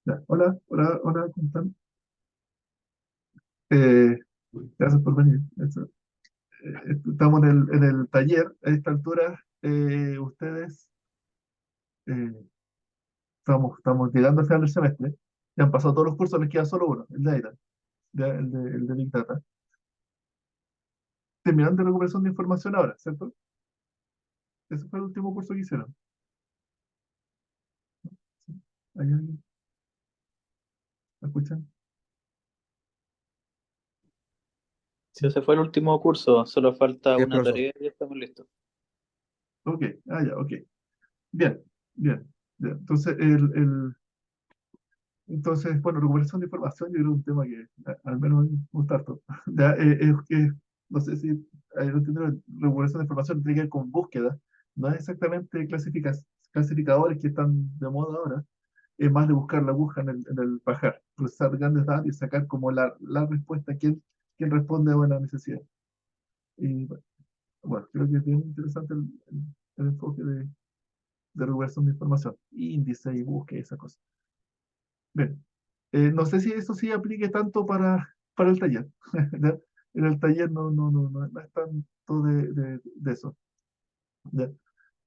Ya, hola, hola, hola, ¿cómo están? Eh, Gracias por venir. Estamos en el taller. A esta altura, ustedes, eh, estamos llegando al final del semestre. Ya han pasado todos los cursos, les queda solo uno, el de AIDA, el de Big Data. Terminando de recuperación de información ahora, ¿cierto? Ese fue el último curso que hicieron. ¿Sí? ¿Hay alguien? ¿Me escuchan? Si ese fue el último curso, solo falta Sí, una profesor. tarea y ya estamos listos. Ok, ya, ok. Bien, bien. Ya. Entonces, bueno, recuperación de información, yo creo que es un tema que al menos me gusta harto. Ya, es que, no sé si no entiendo, recuperación de información tiene que ver con búsqueda, no es exactamente clasificadores que están de moda ahora, es más de buscar la aguja en el pajar, procesar grandes datos y sacar como la respuesta, quién responde a una necesidad. Y bueno, creo que es bien interesante el enfoque de recuperación de información, índice y búsqueda y esas cosas. Bien. No sé si eso sí aplique tanto para el taller. ¿Ya? En el taller no es tanto de eso. ¿Ya?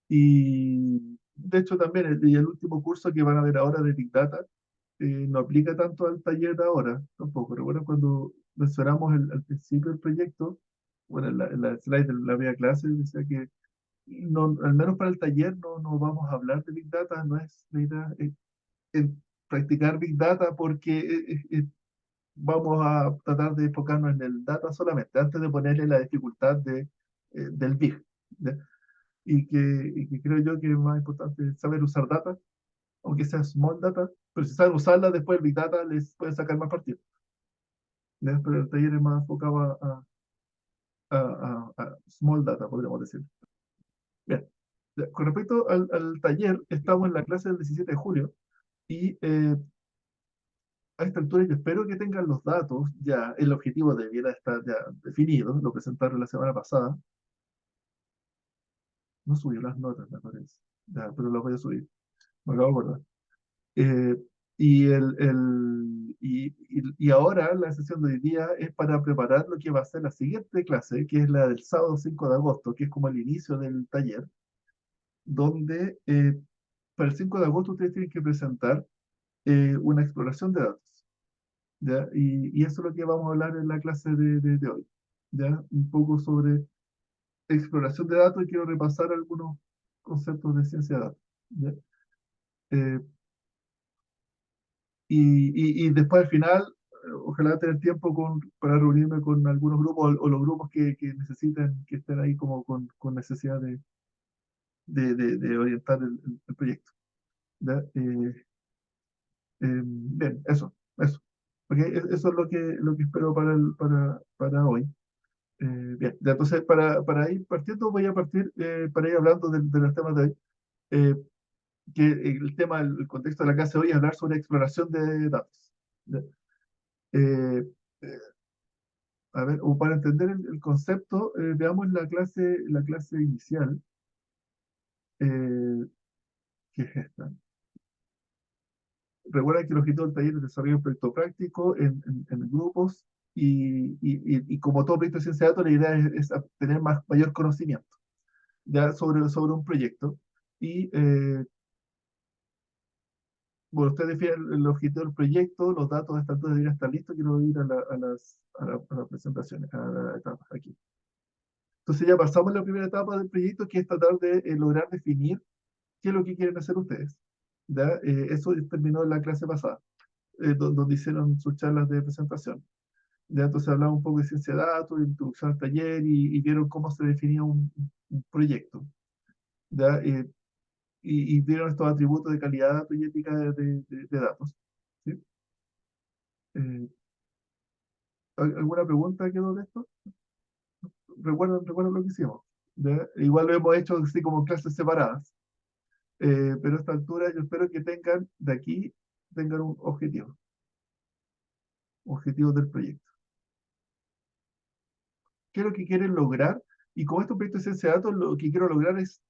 Y de hecho también y el último curso que van a ver ahora de Big Data no aplica tanto al taller de ahora tampoco. Recuerdo cuando mencionamos al principio del proyecto, bueno, en la slide de la media clase decía que no, al menos para el taller no vamos a hablar de Big Data, no es la idea en practicar Big Data porque vamos a tratar de enfocarnos en el data solamente, antes de ponerle la dificultad del big. ¿Ya? Y que creo yo que es más importante saber usar data, aunque sea small data, pero si saben usarla, después el big data les puede sacar más partido. ¿Ya? Pero el taller es más enfocado a small data, podríamos decir. Bien. Ya, con respecto al taller, estamos en la clase del 17 de julio y a esta altura yo espero que tengan los datos ya, el objetivo debiera estar ya definido, lo presentaron la semana pasada. No subió las notas, me parece. Ya, pero las voy a subir. Me acabo de acordar. Eh, y ahora la sesión de hoy día es para preparar lo que va a ser la siguiente clase, que es la del sábado 5 de agosto, que es como el inicio del taller, donde para el 5 de agosto ustedes tienen que presentar una exploración de datos. ¿Ya? Y eso es lo que vamos a hablar en la clase de hoy. ¿Ya? Un poco sobre exploración de datos y quiero repasar algunos conceptos de ciencia de datos. ¿Ya? Eh, y después al final, ojalá tener tiempo para reunirme con algunos grupos o los grupos que necesiten, que estén ahí como con necesidad de orientar el proyecto. ¿Ya? Bien, eso. Ok, eso es lo que espero para hoy. Bien, ya, entonces para ir partiendo, voy a partir para ir hablando de los temas de hoy. Eh, que el tema, el contexto de la clase de hoy es hablar sobre exploración de datos. ¿Ya? Eh, eh, a ver, o para entender el concepto, veamos la clase inicial, eh, que es esta. Recuerda que el objetivo del taller es desarrollar un proyecto práctico en grupos y como todo proyecto de ciencia de datos, la idea es tener mayor conocimiento ya sobre un proyecto. Y bueno, usted define el objetivo del proyecto, los datos de esta altura deberían estar listos. Quiero ir a las presentaciones, a la etapa aquí. Entonces ya pasamos a la primera etapa del proyecto, que es tratar de lograr definir qué es lo que quieren hacer ustedes. ¿Ya? Eso terminó en la clase pasada, donde hicieron sus charlas de presentación. ¿Ya? Entonces hablaba un poco de ciencia de datos, de introducción al taller y vieron cómo se definía un proyecto. ¿Ya? Y vieron estos atributos de calidad y ética de datos. ¿Sí? Eh, ¿Alguna pregunta quedó de esto? ¿Recuerdan lo que hicimos? ¿Ya? Igual lo hemos hecho así como clases separadas. Pero a esta altura yo espero que tengan de aquí, tengan un objetivo del proyecto. ¿Qué es lo que quieren lograr? Y con estos proyectos de ciencia de datos lo que quiero lograr es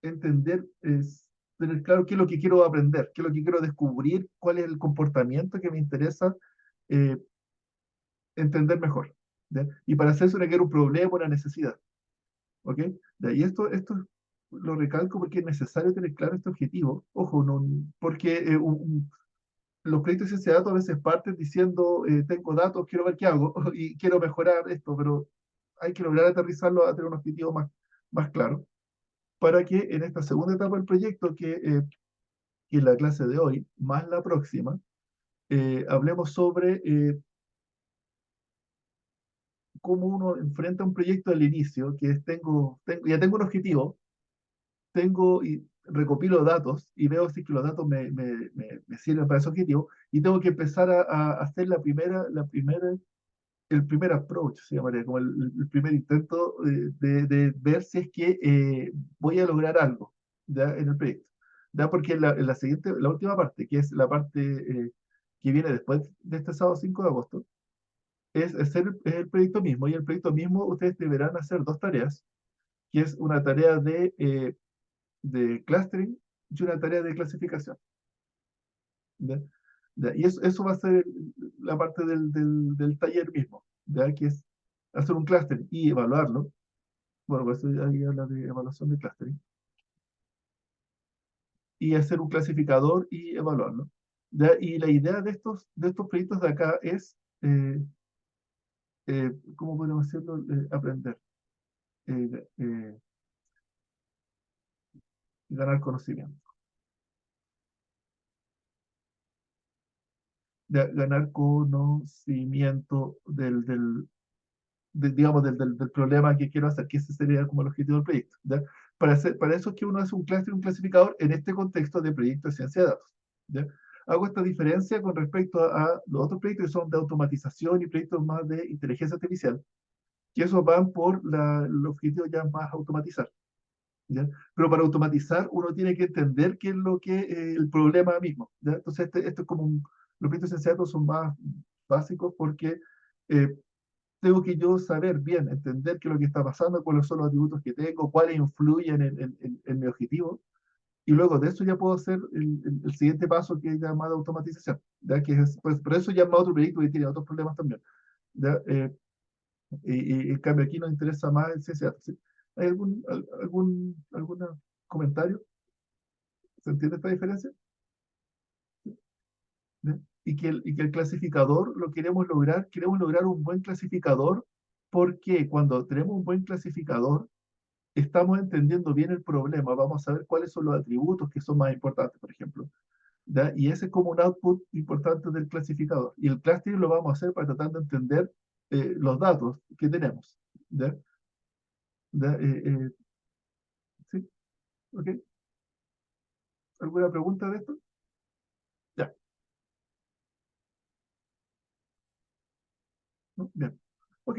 entender, es tener claro qué es lo que quiero aprender, qué es lo que quiero descubrir, cuál es el comportamiento que me interesa eh, entender mejor. ¿Ya? Y para hacer eso requiere un problema, una necesidad. ¿Ok? ¿Ya? Y esto lo recalco porque es necesario tener claro este objetivo. Ojo, no, porque los proyectos de ciencia de datos a veces parten diciendo, tengo datos, quiero ver qué hago y quiero mejorar esto, pero hay que lograr aterrizarlo a tener un objetivo más claro para que en esta segunda etapa del proyecto, que es la clase de hoy, más la próxima, hablemos sobre cómo uno enfrenta un proyecto al inicio, que es ya tengo un objetivo, y recopilo datos y veo si es que los datos me sirven para ese objetivo y tengo que empezar a hacer el primer approach, se llamaría, como el primer intento de ver si es que voy a lograr algo ¿ya? En el proyecto. ¿Ya? Porque en la siguiente, la última parte, que es la parte que viene después de este sábado 5 de agosto, es hacer el proyecto mismo. Y el proyecto mismo ustedes deberán hacer dos tareas, que es una tarea de clustering y una tarea de clasificación. ¿Ya? ¿Ya? Y eso va a ser la parte del taller mismo, ¿ya? Que es hacer un clustering y evaluarlo. Bueno, pues ahí habla de evaluación de clustering. Y hacer un clasificador y evaluarlo. ¿Ya? Y la idea de estos proyectos de acá es, ¿cómo podemos decirlo? Aprender, eh, eh, ganar conocimiento. Ganar conocimiento digamos, del problema que quiero hacer, que ese sería como el objetivo del proyecto. ¿Ya? Para eso es que uno hace un cluster, un clasificador en este contexto de proyecto de ciencia de datos. ¿Ya? Hago esta diferencia con respecto a los otros proyectos que son de automatización y proyectos más de inteligencia artificial, que esos van por el objetivo ya más automatizar. ¿Ya? Pero para automatizar uno tiene que entender qué es lo que el problema mismo. ¿Ya? Entonces, esto es como los proyectos de ciencia de datos son más básicos porque eh, tengo que yo saber bien, entender qué es lo que está pasando, cuáles son los atributos que tengo, cuáles influyen en mi objetivo, y luego de eso ya puedo hacer el siguiente paso que es llamado automatización, ¿ya? Que es, pues, por eso llama otro proyecto que tiene otros problemas también. ¿Ya? Y en cambio aquí nos interesa más el CSA. ¿Sí? ¿Hay algún comentario? ¿Se entiende esta diferencia? ¿Ya? Y que el clasificador lo queremos lograr un buen clasificador, porque cuando tenemos un buen clasificador, estamos entendiendo bien el problema, vamos a ver cuáles son los atributos que son más importantes, por ejemplo. ¿Ya? Y ese es como un output importante del clasificador. Y el clustering lo vamos a hacer para tratar de entender los datos que tenemos. ¿Ya? ¿Ya? ¿Sí? ¿Ok? ¿Alguna pregunta de esto? Ya. ¿No? Bien. Ok.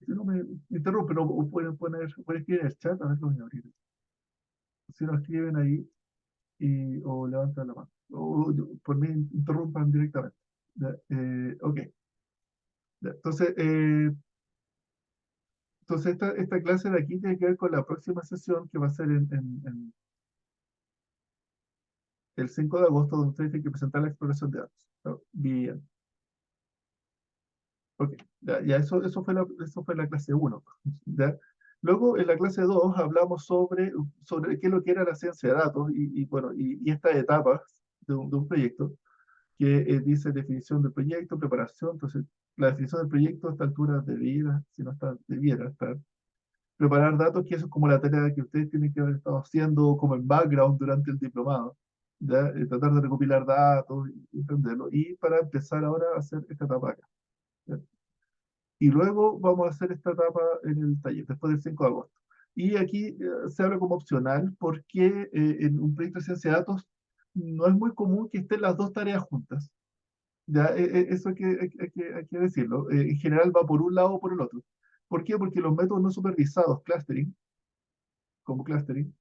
Si no me interrumpen, no, pueden escribir en el chat, a ver, lo voy a abrir. Si no escriben ahí o levantan la mano. O por mí interrumpan directamente. ¿Ya? Ok. Ya. Entonces esta clase de aquí tiene que ver con la próxima sesión que va a ser en el 5 de agosto, donde ustedes tienen que presentar la exploración de datos. ¿No? Bien, ok. Ya, eso fue la clase uno. ¿Ya? Luego, en la clase 2 hablamos sobre qué es lo que era la ciencia de datos bueno, y estas etapas de un proyecto, que dice definición del proyecto, preparación. Entonces, la definición del proyecto a esta altura debiera, si no está, debiera estar preparar datos, que eso es como la tarea que ustedes tienen que haber estado haciendo como en background durante el diplomado, ¿ya? Tratar de recopilar datos y entenderlo, y para empezar ahora a hacer esta etapa acá. ¿Ya? Y luego vamos a hacer esta etapa en el taller, después del 5 de agosto. Y aquí se habla como opcional porque en un proyecto de ciencia de datos no es muy común que estén las dos tareas juntas. ¿Ya? Eso hay que decirlo. En general va por un lado o por el otro. ¿Por qué? Porque los métodos no supervisados, clustering, como clustering,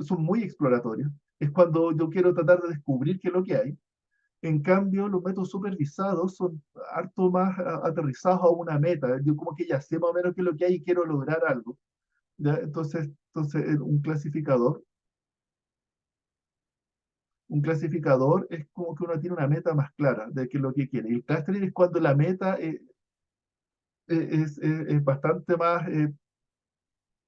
son muy exploratorios. Es cuando yo quiero tratar de descubrir qué es lo que hay. En cambio, los métodos supervisados son harto más aterrizados a una meta. Yo como que ya sé más o menos qué es lo que hay y quiero lograr algo. ¿ya? Entonces un clasificador es como que uno tiene una meta más clara de qué es lo que quiere. Y el clustering es cuando la meta es bastante más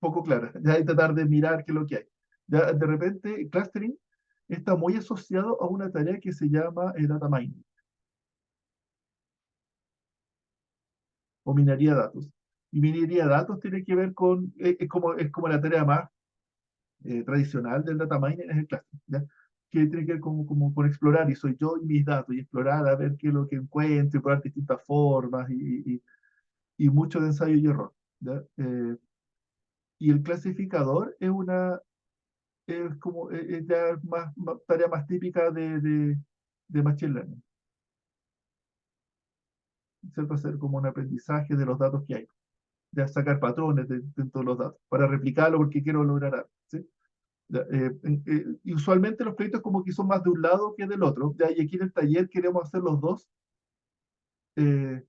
poco clara. Ya hay que tratar de mirar qué es lo que hay. Ya, de repente, el clustering está muy asociado a una tarea que se llama data mining o minería de datos. Y minería de datos tiene que ver con, es como la tarea más tradicional del data mining, es el clustering, ¿ya? Que tiene que ver como con explorar, y soy yo y mis datos, y explorar a ver qué es lo que encuentro, y probar distintas formas, y mucho de ensayo y error. ¿Ya? Y el clasificador es como es ya tarea más típica de Machine Learning, ¿cierto? Hacer como un aprendizaje de los datos que hay, ya sacar patrones de todos los datos, para replicarlo porque quiero lograr algo, ¿sí? Ya, y usualmente los proyectos como que son más de un lado que del otro, ya, y aquí en el taller queremos hacer los dos, eh,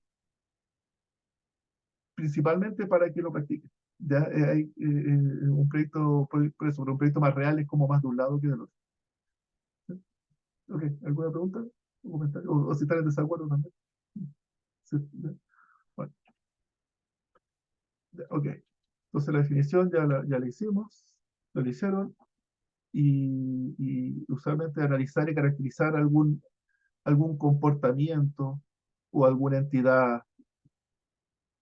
principalmente para que lo practiquen. Ya, un proyecto, por eso, pero un proyecto más real es como más de un lado que del otro. ¿Sí? Ok, ¿alguna pregunta? ¿Un comentario? O si están en desacuerdo también. Sí, ya. Bueno, ya, ok. Entonces la definición ya la hicimos, lo hicieron, y usualmente analizar y caracterizar algún comportamiento o alguna entidad.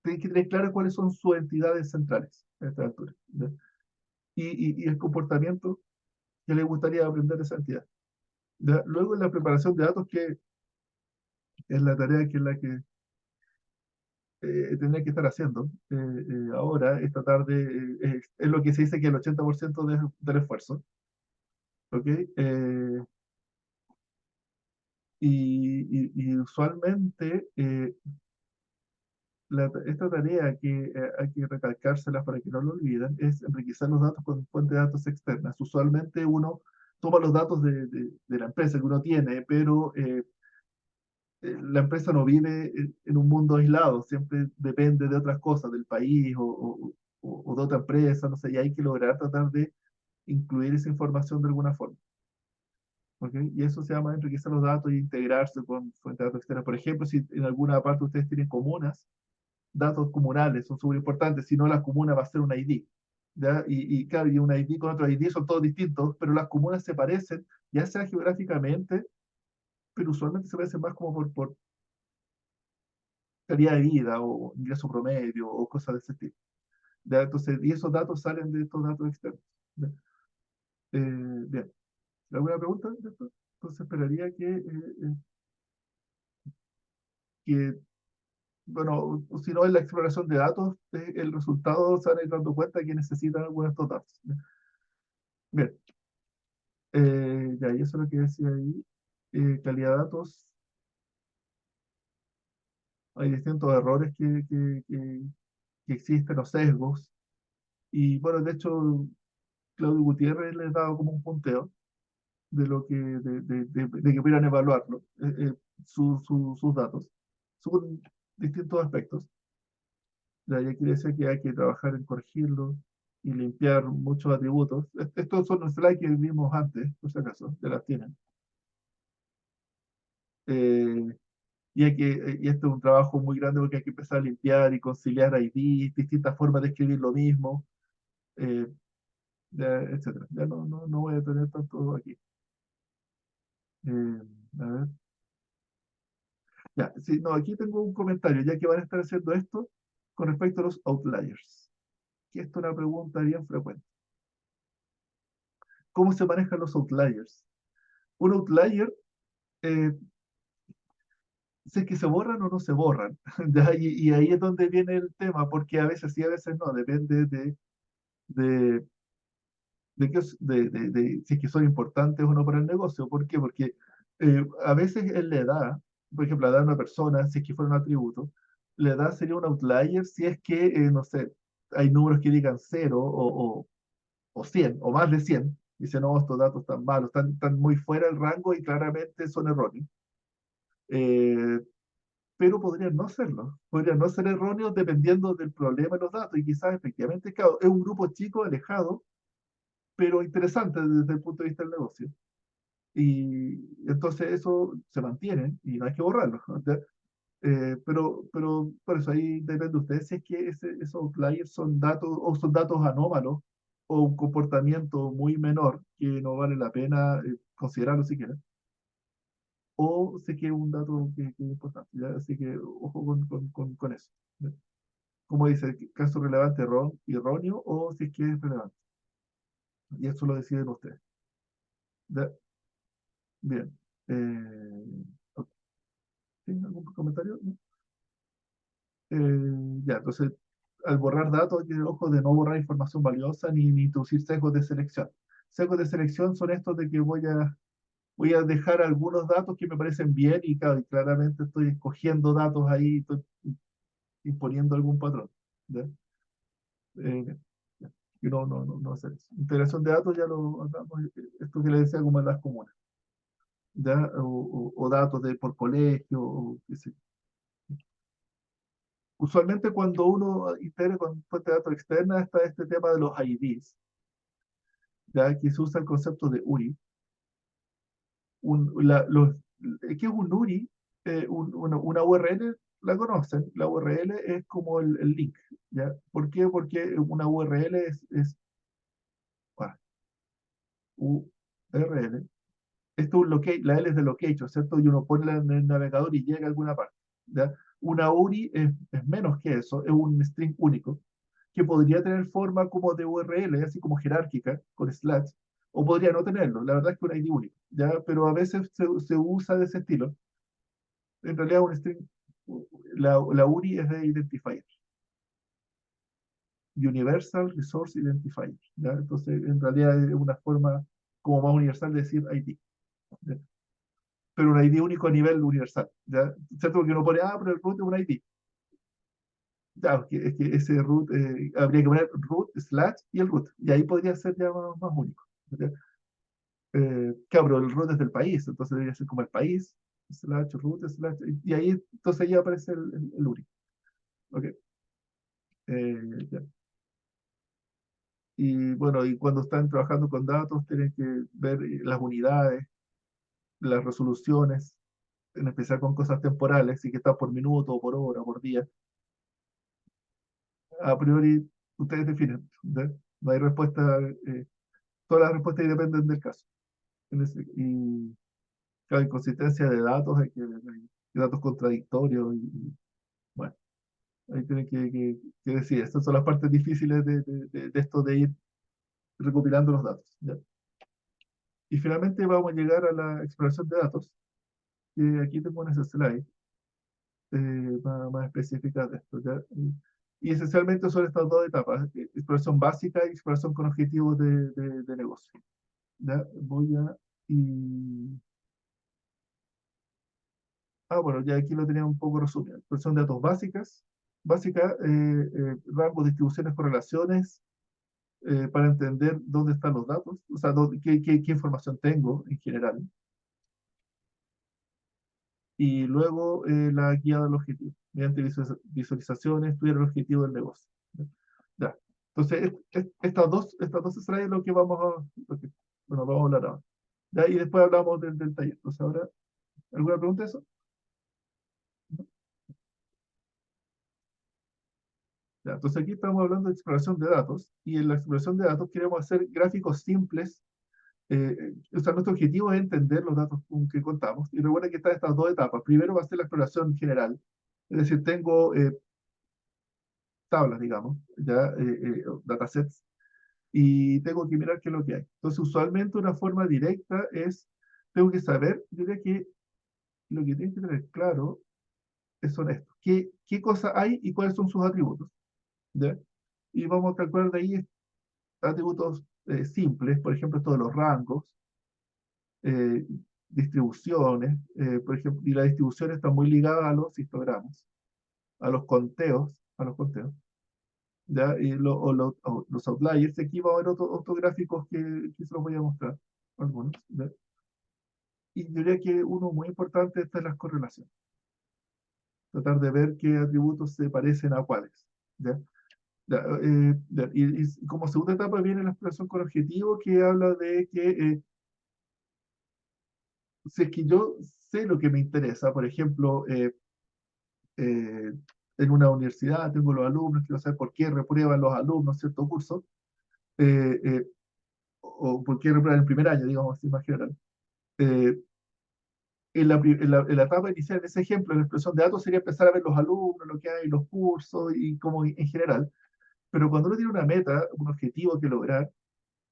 Tienen que tener claro cuáles son sus entidades centrales a esta altura, ¿ya? Y el comportamiento que le gustaría aprender de esa entidad. ¿Ya? Luego en la preparación de datos, que es la tarea que es la que tendría que estar haciendo ahora, esta tarde, es lo que se dice que el 80% del esfuerzo. ¿Ok? Y usualmente esta tarea que hay que recalcársela para que no lo olviden es enriquecer los datos con fuentes de datos externas. Usualmente uno toma los datos de la empresa que uno tiene, pero la empresa no vive en un mundo aislado, siempre depende de otras cosas, del país o de otra empresa, no sé, y hay que lograr tratar de incluir esa información de alguna forma. ¿Ok? Y eso se llama enriquecer los datos e integrarse con fuentes de datos externas. Por ejemplo, si en alguna parte ustedes tienen comunas, datos comunales son súper importantes, si no la comuna va a ser un ID. ¿Ya? Y claro, y un ID con otro ID son todos distintos, pero las comunas se parecen, ya sea geográficamente, pero usualmente se parecen más como por calidad de vida o ingreso promedio o cosas de ese tipo. ¿Ya? Entonces, y esos datos salen de estos datos externos. ¿Ya? Bien, ¿alguna pregunta de esto? Entonces esperaría que bueno, si no en la exploración de datos, el resultado se van a ir dando cuenta que necesitan algunos de estos datos. Bien, ya, y eso es lo que decía ahí. Calidad de datos, hay distintos errores que existen, los sesgos. Y bueno, de hecho, Claudio Gutiérrez les daba como un punteo de que pudieran evaluarlo, sus datos, según distintos aspectos. De ahí aquí decía que hay que trabajar en corregirlo y limpiar muchos atributos. Estos son los slides que vimos antes, por si acaso, ya las tienen. Eh, y este es un trabajo muy grande porque hay que empezar a limpiar y conciliar IDs, distintas formas de escribir lo mismo, eh, etcétera. Ya no voy a tener tanto aquí. Eh, a ver. Ya, sí, no, aquí tengo un comentario, ya que van a estar haciendo esto con respecto a los outliers. Que esto es una pregunta bien frecuente. ¿Cómo se manejan los outliers? Un outlier, eh, si es que se borran o no se borran. ¿Ya? Y ahí es donde viene el tema, porque a veces sí, a veces no, depende de, si es que son importantes o no para el negocio. ¿Por qué? Porque a veces en la edad, por ejemplo, la edad de una persona, si es que fuera un atributo, la edad sería un outlier si es que, no sé, hay números que digan 0 o 100 o más de 100. Dicen, no, estos datos están malos, están muy fuera del rango y claramente son erróneos. Eh, pero podrían no serlo, podrían no ser erróneos dependiendo del problema de los datos, y quizás efectivamente, claro, es un grupo chico, alejado, pero interesante desde el punto de vista del negocio. Y entonces eso se mantiene y no hay que borrarlo. Pero por eso ahí depende de ustedes si es que esos outliers son datos o son datos anómalos o un comportamiento muy menor que no vale la pena considerarlo siquiera, o si es que es un dato que es importante. ¿Ya? Así que ojo con eso. ¿Ya? Como dice, caso relevante erróneo o si es que es relevante. Y eso lo deciden ustedes. ¿Ya? Bien. Ok. ¿Tienen algún comentario? ¿No? Ya, entonces, al borrar datos, hay que tener ojo de no borrar información valiosa ni introducir sesgos de selección. Sesgos de selección son estos de que voy a dejar algunos datos que me parecen bien y, claro, y claramente estoy escogiendo datos ahí, estoy imponiendo algún patrón. ¿Ya? Ya. Y no hacer eso. Integración de datos ya lo hablamos, esto que le decía como en las comunas. ¿Ya? O datos por colegio, o qué sé yo. Usualmente cuando uno integra con fuente de datos externa está este tema de los IDs, ya que se usa el concepto de URI. ¿Qué es un URI? Una URL, la conocen, la URL es como el link, ¿ya? ¿Por qué? Porque una URL ah, URL, esto es un la L es de location, ¿cierto? Y uno pone en el navegador y llega a alguna parte, ¿ya? Una URI es menos que eso, es un string único que podría tener forma como de URL, así como jerárquica, con slash, o podría no tenerlo. La verdad es que un ID único, ¿ya? Pero a veces se usa de ese estilo. En realidad, un string, la URI es de identifier, Universal Resource Identifier, ¿ya? Entonces, en realidad es una forma como más universal de decir ID, ¿ya? Pero un ID único a nivel universal, ¿ya? ¿Cierto? Porque uno pone, pero el root es un ID. Ya, es que ese root, habría que poner root slash y el root, y ahí podría ser ya más único. ¿Ya? Claro, pero el root es del país, entonces debería ser como el país, slash root, slash, y ahí entonces ya aparece el URI. Ok. Ya. Y bueno, y cuando están trabajando con datos, tienen que ver las unidades, las resoluciones, en especial con cosas temporales, y que está por minuto, por hora, por día. A priori, ustedes definen. ¿Ya? No hay respuesta, todas las respuestas ahí dependen del caso. Y claro, inconsistencia de datos, hay datos contradictorios, bueno. Ahí tienen que decir, estas son las partes difíciles de esto de ir recopilando los datos. ¿Ya? Y finalmente vamos a llegar a la exploración de datos, que aquí te pones slide más específica de esto. ¿Ya? Y esencialmente son estas dos etapas, exploración básica y exploración con objetivos de negocio. ¿Ya? Voy a... Y, bueno, ya aquí lo tenía un poco resumido. Exploración de datos básica, rangos, distribuciones, correlaciones, para entender dónde están los datos, o sea, qué información tengo en general, y luego la guía del objetivo, mediante visualizaciones, estudiar el objetivo del negocio. Ya. Entonces, estas dos slides es lo que bueno, vamos a hablar ahora. Ya, y después hablamos del taller. Entonces, ahora, ¿alguna pregunta de eso? Ya, entonces, aquí estamos hablando de exploración de datos, y en la exploración de datos queremos hacer gráficos simples. O sea, nuestro objetivo es entender los datos con que contamos. Y recuerda que están estas dos etapas. Primero va a ser la exploración general. Es decir, tengo tablas, digamos, ya, datasets, y tengo que mirar qué es lo que hay. Entonces, usualmente una forma directa es, tengo que saber, yo diría que lo que tienes que tener claro son estos. ¿Qué cosa hay y cuáles son sus atributos? ¿Ya? Y vamos a calcular de ahí atributos simples, por ejemplo, esto de los rangos, eh, distribuciones, por ejemplo, y la distribución está muy ligada a los histogramas, a los conteos, ¿ya? O los outliers, aquí va a haber otros gráficos que se los voy a mostrar, algunos, ¿ya? Y yo diría que uno muy importante está en las correlaciones, tratar de ver qué atributos se parecen a cuáles. ¿Ya? Y como segunda etapa viene la exploración con objetivo, que habla de que si es que yo sé lo que me interesa, por ejemplo, eh, en una universidad tengo los alumnos, quiero saber por qué reprueban los alumnos ciertos cursos, eh, eh, o por qué reprueban en primer año, digamos así más general. Eh, en la etapa inicial, en ese ejemplo, en la expresión de datos sería empezar a ver los alumnos, lo que hay, los cursos y como en general. Pero cuando uno tiene una meta, un objetivo que lograr,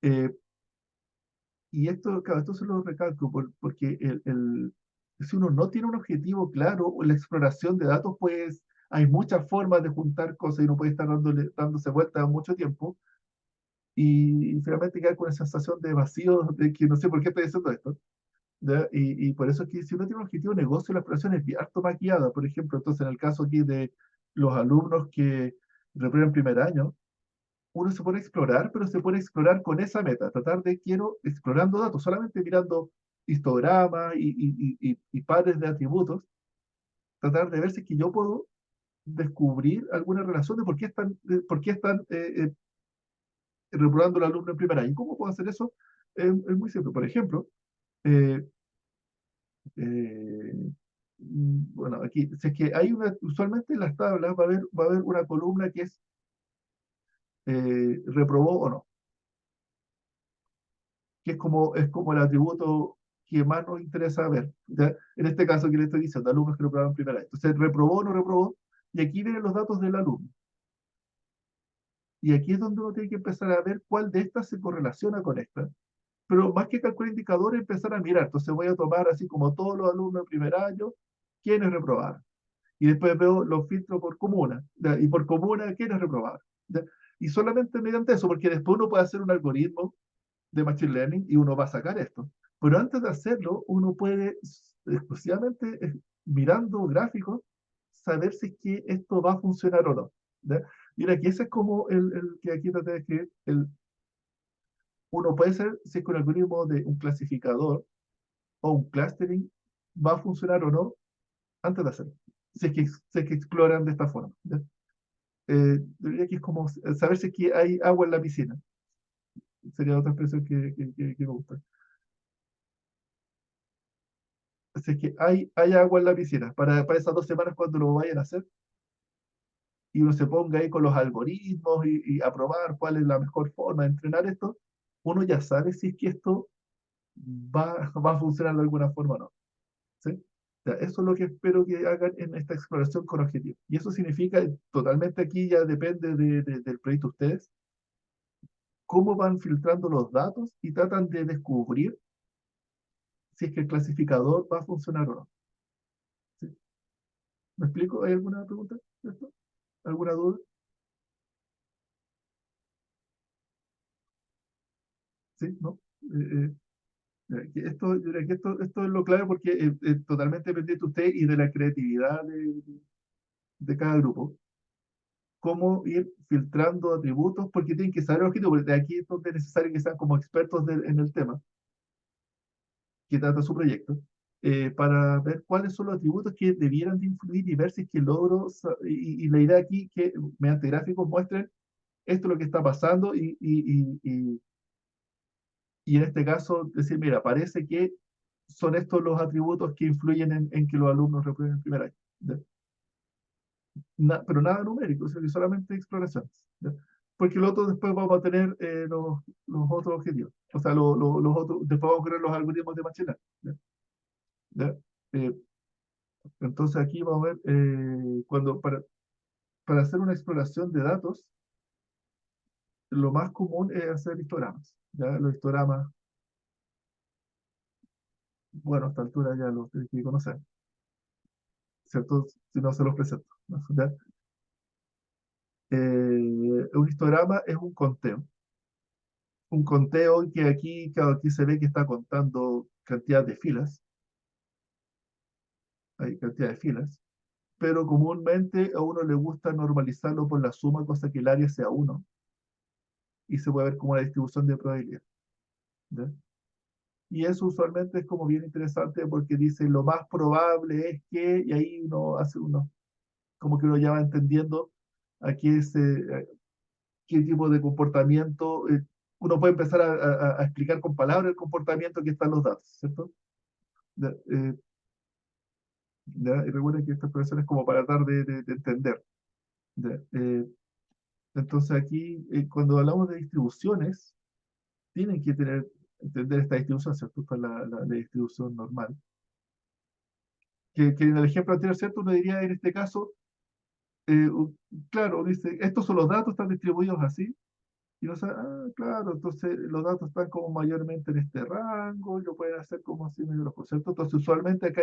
eh, y esto, claro, esto se lo recalco porque si uno no tiene un objetivo claro, la exploración de datos, pues hay muchas formas de juntar cosas y uno puede estar dándose vueltas mucho tiempo y finalmente quedar con esa sensación de vacío, de que no sé por qué estoy haciendo esto. ¿Ya? Y por eso es que si uno tiene un objetivo de negocio, la exploración es bien harto maquillada. Por ejemplo, entonces en el caso aquí de los alumnos que reprueban primer año, uno se pone a explorar, pero se pone a explorar con esa meta, tratar de quiero, explorando datos, solamente mirando histogramas y pares de atributos, tratar de ver si es que yo puedo descubrir alguna relación de por qué están reprobando el alumno en primer año. ¿Cómo puedo hacer eso? Es muy simple. Por ejemplo, eh, eh, bueno, aquí, si es que hay usualmente en las tablas va a haber una columna que es reprobó o no, que es como el atributo que más nos interesa ver. ¿Ya? En este caso, que le estoy diciendo, alumnos que reprobaron primera vez. Entonces, reprobó o no reprobó, y aquí vienen los datos del alumno. Y aquí es donde uno tiene que empezar a ver cuál de estas se correlaciona con esta. Pero más que calcular indicadores, empezar a mirar. Entonces voy a tomar así como todos los alumnos de primer año, quiénes reprobaron. Y después veo los filtros por comuna. ¿Ya? Y por comuna, quiénes reprobaron. ¿Ya? Y solamente mediante eso, porque después uno puede hacer un algoritmo de Machine Learning y uno va a sacar esto. Pero antes de hacerlo, uno puede exclusivamente mirando gráficos saber si es que esto va a funcionar o no. ¿Ya? Mira, que ese es como el que aquí traté de escribir. Uno puede ser si es que un algoritmo de un clasificador o un clustering va a funcionar o no antes de hacerlo. Si es que exploran de esta forma. ¿Ya? Diría que es como saber si es que hay agua en la piscina. Sería otra expresión que me gusta. Si es que hay agua en la piscina para esas 2 semanas cuando lo vayan a hacer y uno se ponga ahí con los algoritmos y a probar cuál es la mejor forma de entrenar esto, uno ya sabe si es que esto va a funcionar de alguna forma o no. ¿Sí? O sea, eso es lo que espero que hagan en esta exploración con objetivos. Y eso significa, totalmente aquí ya depende del proyecto de ustedes, cómo van filtrando los datos y tratan de descubrir si es que el clasificador va a funcionar o no. ¿Sí? ¿Me explico? ¿Hay alguna pregunta de esto? ¿Alguna duda? ¿Sí? ¿No? Esto es lo clave porque es totalmente dependiente de usted y de la creatividad de cada grupo. Cómo ir filtrando atributos porque tienen que saber el objetivo, porque de aquí es donde es necesario que sean como expertos en el tema que trata su proyecto, para ver cuáles son los atributos que debieran de influir y ver si es que logro, y la idea aquí que mediante gráficos muestren esto es lo que está pasando y en este caso decir, mira, parece que son estos los atributos que influyen en que los alumnos reprueben el primer año. ¿Ya? Pero nada numérico, sino que solamente exploraciones. ¿Ya? Porque lo otro después vamos a tener los otros objetivos. O sea, los otros, después vamos a crear los algoritmos de Machine Learning. ¿Ya? ¿Ya? Eh, entonces aquí vamos a ver, para hacer una exploración de datos, lo más común es hacer histogramas. ¿Ya? Los histogramas, bueno, a esta altura ya los tenéis que conocer, ¿cierto? Si no se los presento. ¿No? ¿Ya? Un histograma es un conteo que aquí, claro, aquí se ve que está contando cantidad de filas, hay cantidad de filas, pero comúnmente a uno le gusta normalizarlo por la suma, cosa que el área sea uno, y se puede ver como la distribución de probabilidad. ¿Ya? Y eso usualmente es como bien interesante porque dice lo más probable es que, y ahí uno hace uno. como que uno ya va entendiendo a qué tipo de comportamiento, uno puede empezar a explicar con palabras el comportamiento que están los datos, ¿cierto? Ya, y recuerden que esta profesión es como para tratar de entender. Ya, entonces aquí, cuando hablamos de distribuciones, tienen que entender esta distribución, ¿cierto? Esta es la distribución normal. Que en el ejemplo anterior, ¿cierto? Uno diría en este caso, eh, u- claro, dice, estos son los datos, están distribuidos así. Y uno sabe, claro, entonces los datos están como mayormente en este rango, y lo pueden hacer como así medio los conceptos. Entonces, usualmente acá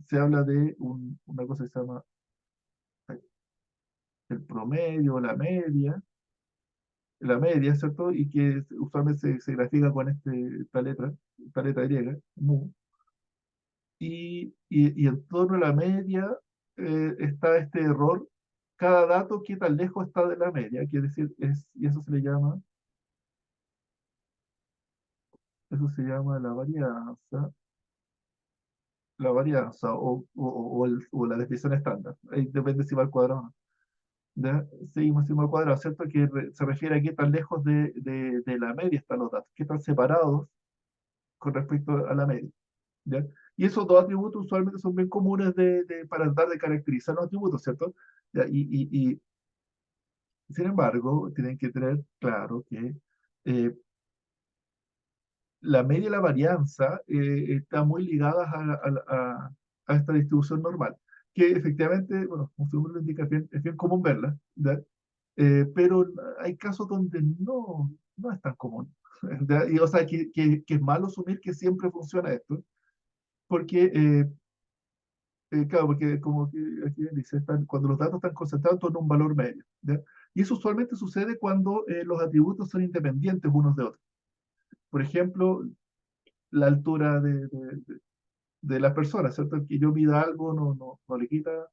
se habla de una cosa que se llama eh, el promedio, la media, ¿cierto? Y que usualmente se grafica con esta letra griega, mu. Y en torno a la media está este error. Cada dato, qué tan lejos está de la media, quiere decir, y eso se llama la varianza o la desviación estándar. Ahí depende si va al cuadrado o no. ¿Ya? Seguimos al cuadrado, ¿cierto? Que se refiere a qué tan lejos de la media están los datos, qué tan separados con respecto a la media. ¿Ya? Y esos dos atributos usualmente son bien comunes para tratar de caracterizar los atributos, ¿cierto? ¿Ya? Sin embargo, tienen que tener claro que eh, la media y la varianza están muy ligadas a esta distribución normal, que efectivamente, bueno, como su nombre lo indica, es bien común verla, ¿ya? Pero hay casos donde no es tan común. ¿Ya? Y, o sea, que es malo asumir que siempre funciona esto, porque, claro, porque como que aquí dice, cuando los datos están concentrados en torno a un valor medio. ¿Ya? Y eso usualmente sucede cuando los atributos son independientes unos de otros. Por ejemplo, la altura de las personas, ¿cierto? El que yo mida algo no le quita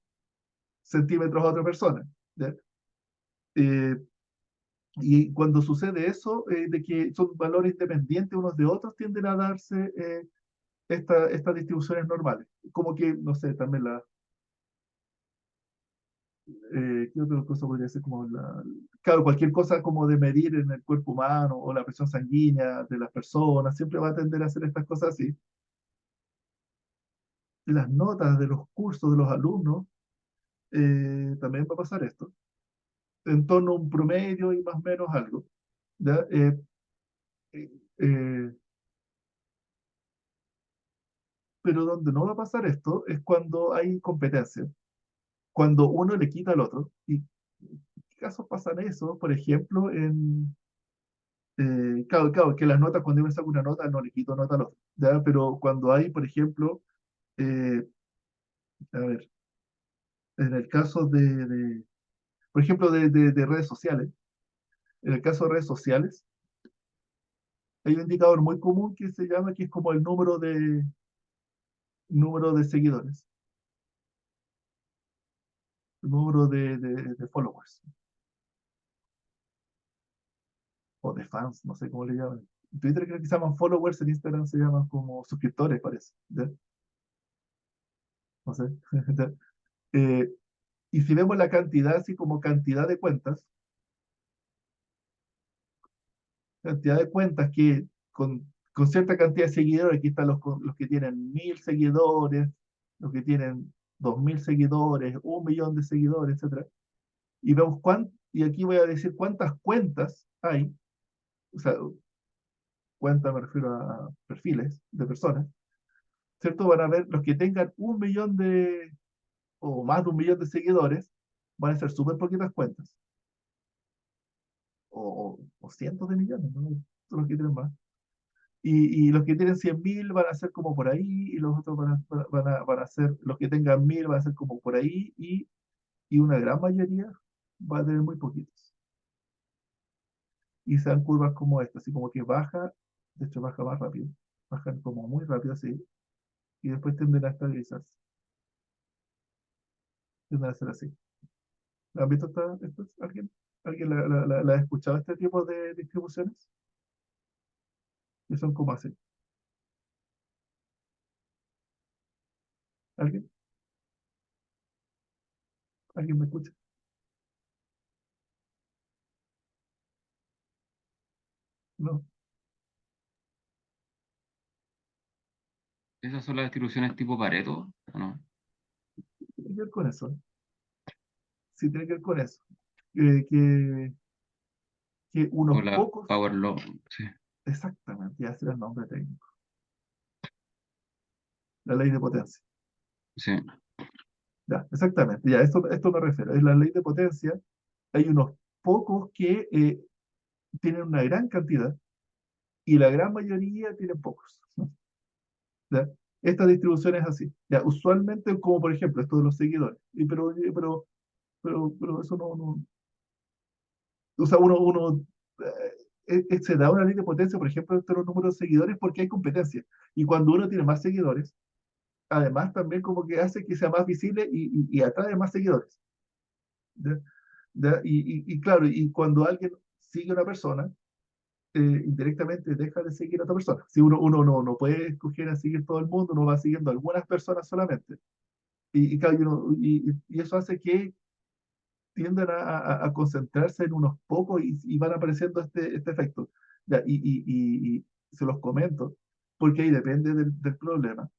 centímetros a otra persona. ¿Ya? Eh, y cuando sucede eso, de que son valores independientes unos de otros, tienden a darse estas distribuciones normales. Como que, no sé, también ¿qué otra cosa podría ser como claro, cualquier cosa como de medir en el cuerpo humano o la presión sanguínea de las personas, siempre va a tender a hacer estas cosas así. Las notas de los cursos de los alumnos, también va a pasar esto, en torno a un promedio y más o menos algo. ¿Ya? Eh, eh, pero donde no va a pasar esto es cuando hay competencia, cuando uno le quita al otro. ¿Y qué casos pasan eso? Por ejemplo, claro, que las notas, cuando yo me saco una nota, no le quito nota al otro. ¿Ya? Pero cuando hay, por ejemplo, eh, a ver, en el caso por ejemplo, de redes sociales, en el caso de redes sociales, hay un indicador muy común que se llama, que es como el número de seguidores, el número de followers o de fans, no sé cómo le llaman. En Twitter creo que se llaman followers, en Instagram se llaman como suscriptores, parece. ¿Ya? No sé. Eh, y si vemos la cantidad, así como cantidad de cuentas que con cierta cantidad de seguidores, aquí están los que tienen 1.000 seguidores, los que tienen 2.000 seguidores, 1 millón de seguidores, etcétera. Y vemos y aquí voy a decir cuántas cuentas hay, o sea, cuentas me refiero a perfiles de personas, ¿cierto? Van a ver los que tengan 1 millón o más de 1 millón de seguidores, van a ser súper poquitas cuentas, o cientos de millones, ¿no? Son los que tienen más. Y los que tienen 100.000 van a ser como por ahí, y los otros van a ser, los que tengan 1.000 van a ser como por ahí, y una gran mayoría va a tener muy poquitos. Y se dan curvas como esta, así como que baja, de hecho baja más rápido, bajan como muy rápido así, y después tienden a estabilizarse, tienden a ser así. ¿Han visto alguien? ¿Alguien la ha escuchado este tipo de distribuciones? Que son como así. ¿Alguien? ¿Alguien me escucha? No, ¿Esas son las distribuciones tipo Pareto? ¿O no? tiene que ver con eso. Sí, tiene que ver con eso. Eh, que, que O unos la pocos, Power Law, sí, exactamente, ya será el nombre técnico, la ley de potencia. sí, Ya, exactamente, ya, esto me refiero. Es la ley de potencia. Hay unos pocos que tienen una gran cantidad y la gran mayoría tienen pocos. ¿Ya? Esta distribución es así. Ya, usualmente, como por ejemplo, esto de los seguidores. Pero eso no, o sea, uno se da una ley de potencia, por ejemplo, entre los números de seguidores porque hay competencia. Y cuando uno tiene más seguidores, además también como que hace que sea más visible y atrae más seguidores. ¿Ya? ¿Ya? Y claro, y cuando alguien sigue a una persona, indirectamente deja de seguir a otra persona. Si uno no puede escoger a seguir todo el mundo, uno va siguiendo a algunas personas solamente. Claro, y eso hace que tienden a concentrarse en unos pocos y van apareciendo este efecto. Ya, y se los comento, porque ahí depende del problema.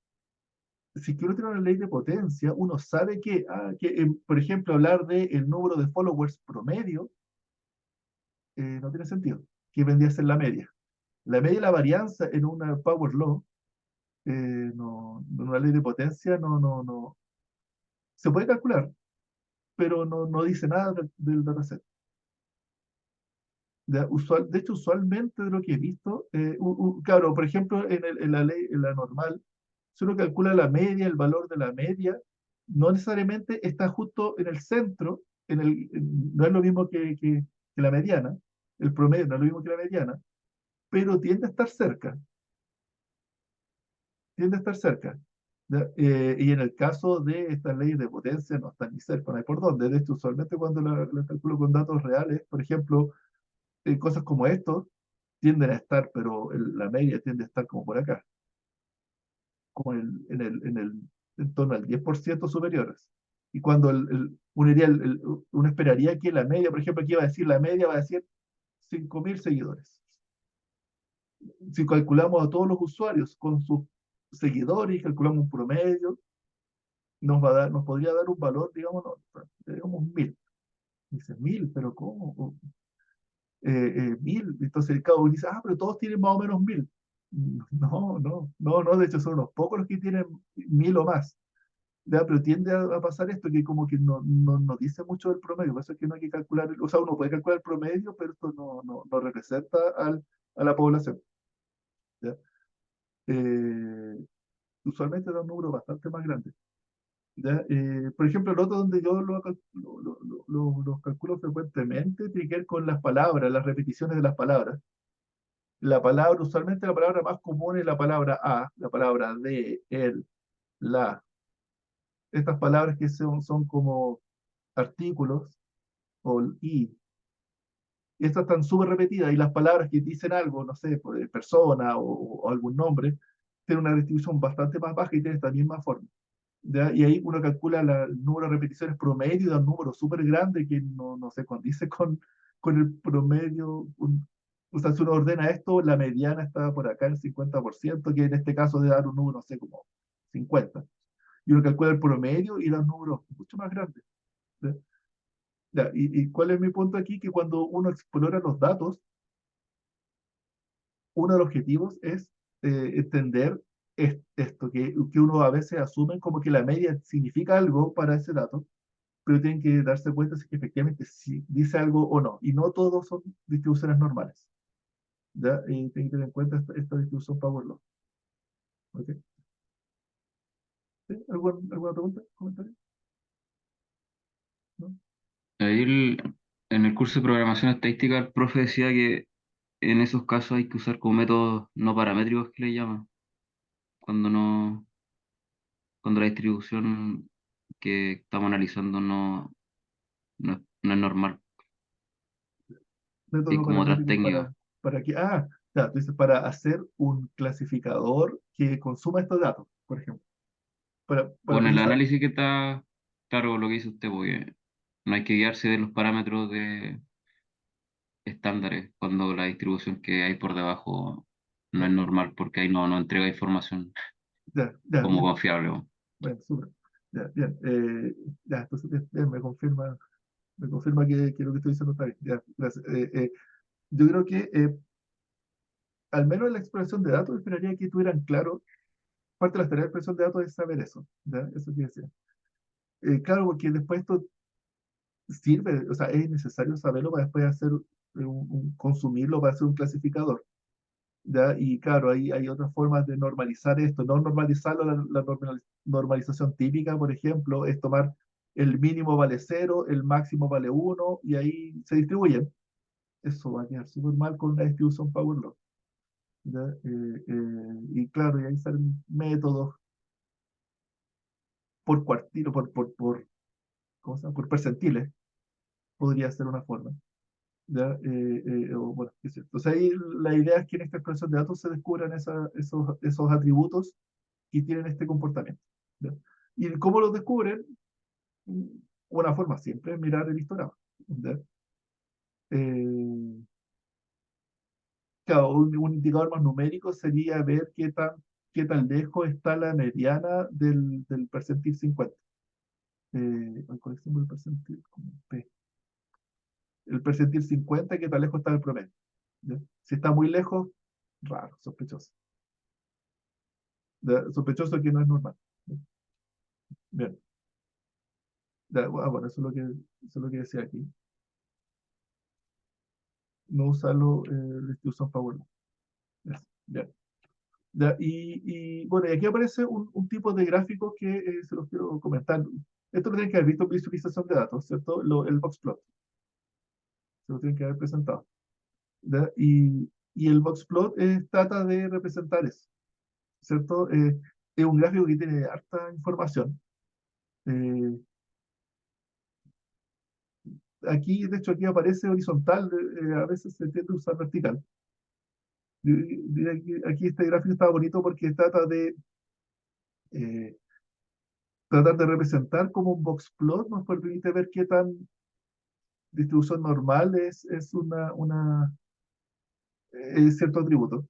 Si que uno tiene una ley de potencia, uno sabe por ejemplo, hablar de el número de followers promedio no tiene sentido, que vendría a ser la media. La media y la varianza en una power law, en una ley de potencia, no. Se puede calcular, pero no dice nada del dataset. De hecho, usualmente de lo que he visto, claro, por ejemplo, en la ley, en la normal, si uno calcula la media, el valor de la media, no necesariamente está justo en el centro, no es lo mismo que la mediana, el promedio no es lo mismo que la mediana, pero tiende a estar cerca. ¿Ya? Y en el caso de estas leyes de potencia, no están ni cerca, no hay por dónde. De hecho, usualmente cuando la calculo con datos reales, por ejemplo, cosas como esto tienden a estar, pero la media tiende a estar como por acá, como en torno al 10% superiores. Y cuando uno esperaría que la media, por ejemplo, aquí va a decir la media, va a decir 5.000 seguidores. Si calculamos a todos los usuarios con sus seguidores y calculamos un promedio, nos podría dar un valor, digamos, no, digamos 1.000. Dice 1.000, pero ¿cómo? 1.000. Entonces el cabo dice, pero todos tienen más o menos 1.000. No, de hecho son unos pocos los que tienen 1.000 o más. ¿Ya? Pero tiende a pasar esto que como que no dice mucho del promedio, por eso es que no hay que calcular, o sea, uno puede calcular el promedio, pero esto no representa a la población. ¿Ya? Eh, Usualmente da un número bastante más grande. ¿Ya? Por ejemplo, el otro donde yo lo calculo frecuentemente tiene que ver con las palabras, las repeticiones de las palabras. Usualmente la palabra más común es la palabra a, la palabra de, el, la. Estas palabras que son como artículos o y estas están súper repetidas y las palabras que dicen algo, no sé, pues, persona o algún nombre, tienen una distribución bastante más baja y tienen esta misma forma. ¿Ya? Y ahí uno calcula el número de repeticiones promedio y da un número súper grande que no se condice con el promedio. O sea, si uno ordena esto, la mediana está por acá en 50%, que en este caso debe dar un número, no sé, como 50. Y uno calcula el promedio y da un número mucho más grande. ¿Ya? Ya, ¿y cuál es mi punto aquí? Que cuando uno explora los datos, uno de los objetivos es entender esto, que uno a veces asume como que la media significa algo para ese dato, pero tienen que darse cuenta si que efectivamente si dice algo o no. Y no todos son distribuciones normales. ¿Ya? Y tienen que tener en cuenta esta distribución Power Law. ¿Ok? ¿Sí? ¿Alguna pregunta? ¿Comentario? ¿No? Ahí en el curso de programación estadística, el profe decía que en esos casos hay que usar como métodos no paramétricos que le llaman, cuando no, cuando la distribución que estamos analizando no es normal, Método hay no como otras paramétrico técnicas. para que, ya, tú dices, para hacer un clasificador que consuma estos datos, por ejemplo. Para Con el utilizar, análisis que está, claro, lo que dice usted, porque no hay que guiarse de los parámetros estándares cuando la distribución que hay por debajo no Ya, es normal, porque ahí no entrega información ya, ya, como bien, confiable. ¿No? bueno, súper. Ya, bien. Ya, entonces bien, me confirma que lo que estoy diciendo está bien. Ya, gracias. Yo creo que al menos en la exploración de datos esperaría que tuvieran claro, parte de las tareas de exploración de datos es saber eso, ¿ya? Eso que decía. Claro, porque después esto sirve, o sea, es necesario saberlo para después hacer consumirlo para hacer un clasificador. ¿Ya? Y claro, ahí hay otras formas de normalizar esto, no normalizarlo, normalización típica, por ejemplo, es tomar el mínimo vale cero, el máximo vale uno, y ahí se distribuyen. Eso va a quedar súper mal con una distribución Power Law. ¿Ya? Y claro, y ahí salen métodos por cuartilo, ¿cómo se llama? Por percentiles, podría ser una forma. ¿Ya? Bueno, qué sé yo. Entonces ahí la idea es que en esta expresión de datos se descubran esos atributos y tienen este comportamiento. ¿Ya? ¿Y cómo los descubren? Mm, Una forma siempre es mirar el histograma. ¿Ya? Eh, claro, un indicador más numérico sería ver qué tan lejos está la mediana del percentil 50. ¿Cuál es el símbolo del percentil? Como P. El percentil 50, qué tan lejos está del promedio. ¿Ya? Si está muy lejos, raro, sospechoso. ¿Ya? Sospechoso que no es normal. ¿Ya? Bien. Ya, bueno, eso es lo que decía aquí. No usarlo la institución favorable. Eso, bien. Ya, bueno, y aquí aparece un tipo de gráfico que se los quiero comentar. Esto lo tienen que haber visto en visualización de datos, ¿cierto? El box plot. Se lo tienen que haber presentado. ¿Ya? Y el box plot trata de representar eso, ¿cierto? Es un gráfico que tiene harta información. Eh, Aquí, de hecho, aquí aparece horizontal, a veces se tiende a usar vertical. Aquí este gráfico está bonito porque trata de eh, tratar de representar como un box plot nos permite ver qué tan distribución normal es cierto atributo,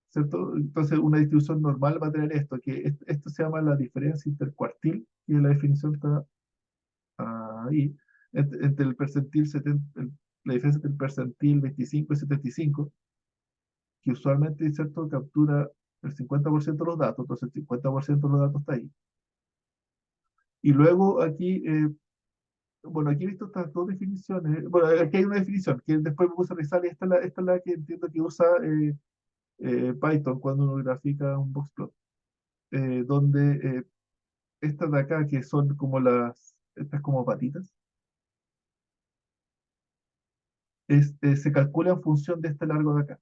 ¿cierto? Entonces, una distribución normal va a tener esto, que esto se llama la diferencia intercuartil, y la definición está ahí, entre el percentil 70, la diferencia entre el percentil 25 y 75, que usualmente, ¿cierto?, captura el 50% de los datos, entonces el 50% de los datos está ahí. Y luego aquí bueno, aquí he visto estas dos definiciones. Bueno, aquí hay una definición que después me puse a revisar y esta es la que entiendo que usa Python cuando uno grafica un boxplot. Donde estas de acá, que son como estas como patitas, se calcula en función de este largo de acá.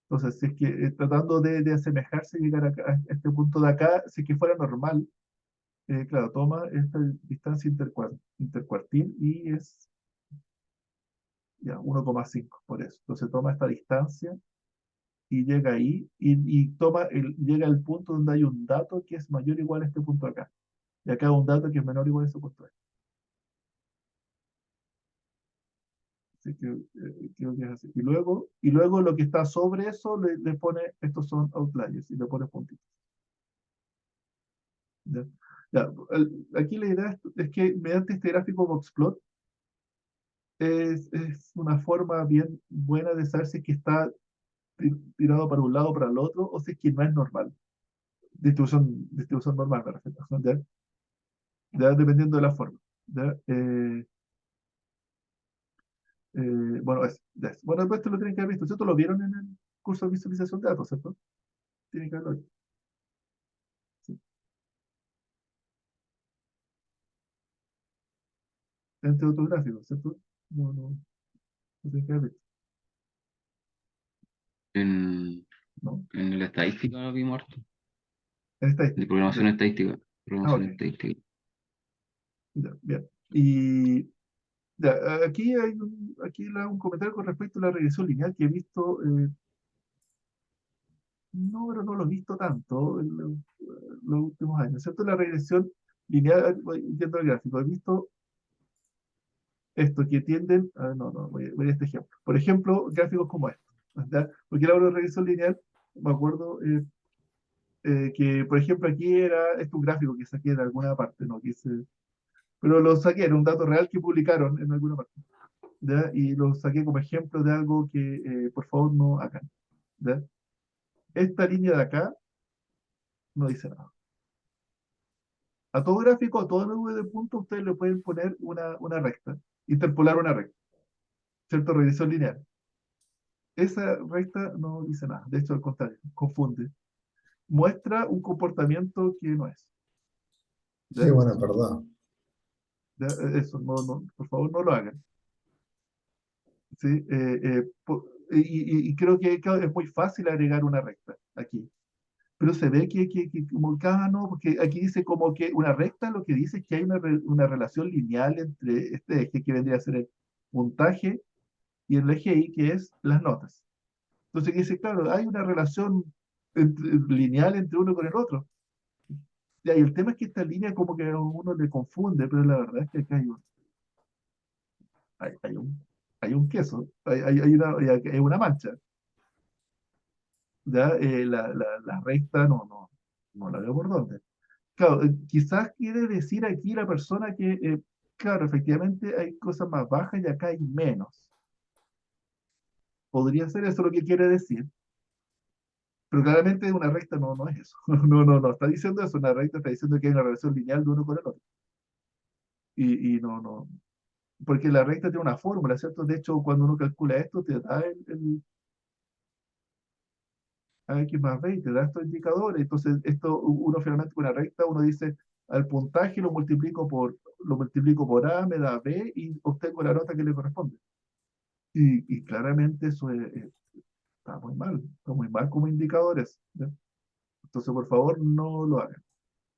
Entonces, si es que tratando de asemejarse, llegar a este punto de acá, si es que fuera normal, claro, toma esta distancia intercuartil y es ya 1,5 por eso. Entonces toma esta distancia y llega ahí llega al punto donde hay un dato que es mayor o igual a este punto acá. Y acá un dato que es menor o igual a ese punto acá. Así que creo que es así. Y luego lo que está sobre eso le pone, estos son outliers, y le pone puntitos. ¿Ya? Ya, aquí la idea es que mediante este gráfico boxplot es una forma bien buena de saber si es que está tirado para un lado o para el otro, o si es que no es normal. Distribución normal, me refiero. ¿Ya? Dependiendo de la forma. ¿Ya? Bueno, bueno, después te lo tienen que haber visto, ¿cierto? Lo vieron en el curso de visualización de datos, ¿cierto? Tienen que haberlo visto. Sí. Entre otros gráficos, ¿cierto? No, no, lo tienen que haber visto, En, ¿no? en la estadística lo vimos harto, En de estadística. programación Ya. estadística, Ah, programación ok. estadística. Ya, bien. Y ya, aquí un comentario con respecto a la regresión lineal que he visto. No, pero no lo he visto tanto en los últimos años, ¿cierto? La regresión lineal, voy viendo el gráfico, he visto esto que tienden, no, voy a este ejemplo. Por ejemplo, gráficos como estos, ¿ya? Porque la regresión lineal, me acuerdo que, por ejemplo, aquí era, este un gráfico que saqué de alguna parte, ¿no? Pero lo saqué, era un dato real que publicaron en alguna parte, ¿ya? Y lo saqué como ejemplo de algo que, por favor, no hagan, ¿ya? Esta línea de acá no dice nada. A todo gráfico, a todo nube de puntos, ustedes le pueden poner una recta, interpolar una recta, ¿cierto? Regresión lineal. Esa recta no dice nada, de hecho, al contrario, confunde. Muestra un comportamiento que no es. Sí, ¿Ya? bueno, es verdad. ¿Ya? Eso, por favor, no lo hagan. ¿Sí? Y creo que claro, es muy fácil agregar una recta aquí. Pero se ve que como cada no, porque aquí dice como que una recta lo que dice es que hay una relación lineal entre este eje que vendría a ser el puntaje y el eje Y, que es las notas. Entonces dice, claro, hay una relación lineal entre uno con el otro. Ya, y el tema es que esta línea como que a uno le confunde, pero la verdad es que acá hay, hay un, hay un queso, hay una mancha. ¿Ya? La recta no la veo por dónde. Claro, quizás quiere decir aquí la persona que, claro, efectivamente hay cosas más bajas y acá hay menos. Podría ser eso lo que quiere decir, pero claramente una recta no es eso. No está diciendo eso. Una recta está diciendo que hay una relación lineal de uno con el otro. Y no, porque la recta tiene una fórmula, ¿cierto? De hecho, cuando uno calcula esto, te da el a X más B y te da estos indicadores. Entonces, esto, uno finalmente con una recta, uno dice, al puntaje lo multiplico por A, me da B y obtengo la nota que le corresponde. Y claramente eso está muy mal como indicadores, ¿ya? Entonces, por favor, no lo hagan,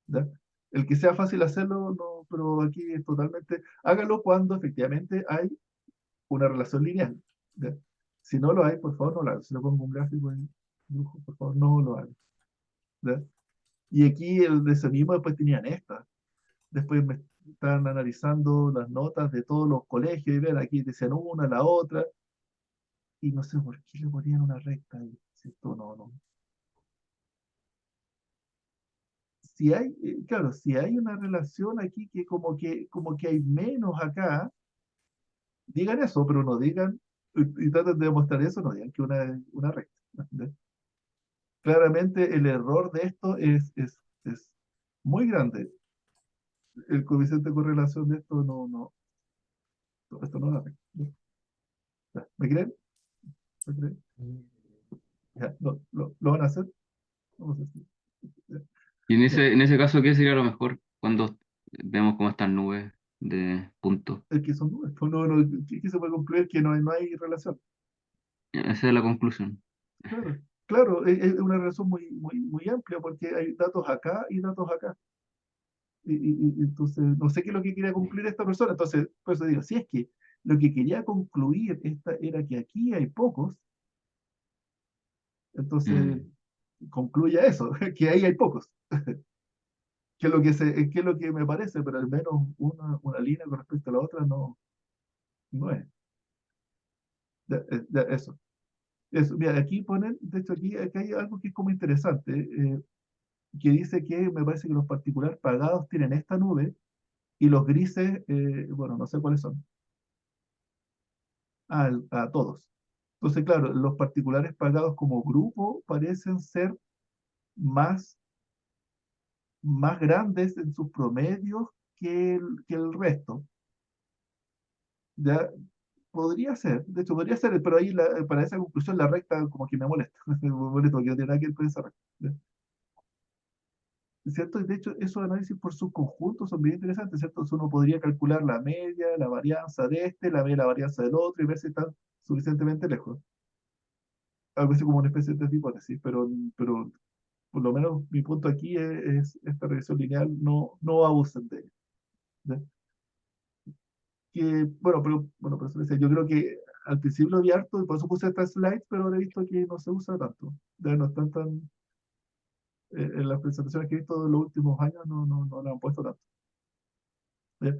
¿ya? El que sea fácil hacerlo, no, pero aquí es totalmente, hágalo cuando efectivamente hay una relación lineal, ¿ya? Si no lo hay, por favor, no lo hagan. Si lo pongo un gráfico en dibujo, por favor, no lo hagan, ¿ya? Y aquí el de ese mismo después tenían esta. Después me estaban analizando las notas de todos los colegios y ven, aquí decían una, la otra, y no sé por qué le ponían una recta ahí. Si esto no. Si hay, claro, si hay una relación aquí que como que hay menos acá, digan eso, pero no digan, y traten de demostrar eso, no digan que una recta. ¿Entiendes? Claramente el error de esto es muy grande. El coeficiente de correlación de esto esto no es una recta. ¿Ya? ¿Me creen? ¿Me creen? Ya, lo van a hacer. Vamos a hacer. Ya, Y en ya. ese caso, ¿qué sería lo mejor cuando vemos cómo están nubes de puntos? Es que son nubes. Pues ¿qué se puede concluir? Que no hay relación. Esa es la conclusión. Claro, claro, es una relación muy amplia porque hay datos acá y datos acá. Y entonces, no sé qué es lo que quería concluir esta persona. Entonces, por eso digo, si es que lo que quería concluir era que aquí hay pocos, entonces Mm. concluya eso, que ahí hay pocos. Que es lo que me parece, pero al menos una línea con respecto a la otra no es. Eso. Eso. Mira, aquí ponen, de hecho, aquí hay algo que es como interesante, que dice que me parece que los particulares pagados tienen esta nube y los grises, bueno, no sé cuáles son, a todos. Entonces, claro, los particulares pagados como grupo parecen ser más, más grandes en sus promedios que el resto. Ya podría ser, de hecho podría ser, pero ahí para esa conclusión la recta como que me molesta, me molesta porque no tiene nada que ver con esa recta. ¿Ya? ¿Cierto? Y de hecho, esos análisis por subconjuntos son bien interesantes, ¿cierto? Entonces, uno podría calcular la media, la varianza de este, la media, la varianza del otro y ver si están suficientemente lejos. Algo así como una especie de test de hipótesis, pero por lo menos mi punto aquí es esta regresión lineal, no abusen de ella. ¿Ya? Bueno, pero eso decía, yo creo que al principio lo vi harto y por eso puse estas slides, pero ahora he visto que no se usa tanto. Ya no están tan, en las presentaciones que he visto en los últimos años no la han puesto tanto. ¿Ya?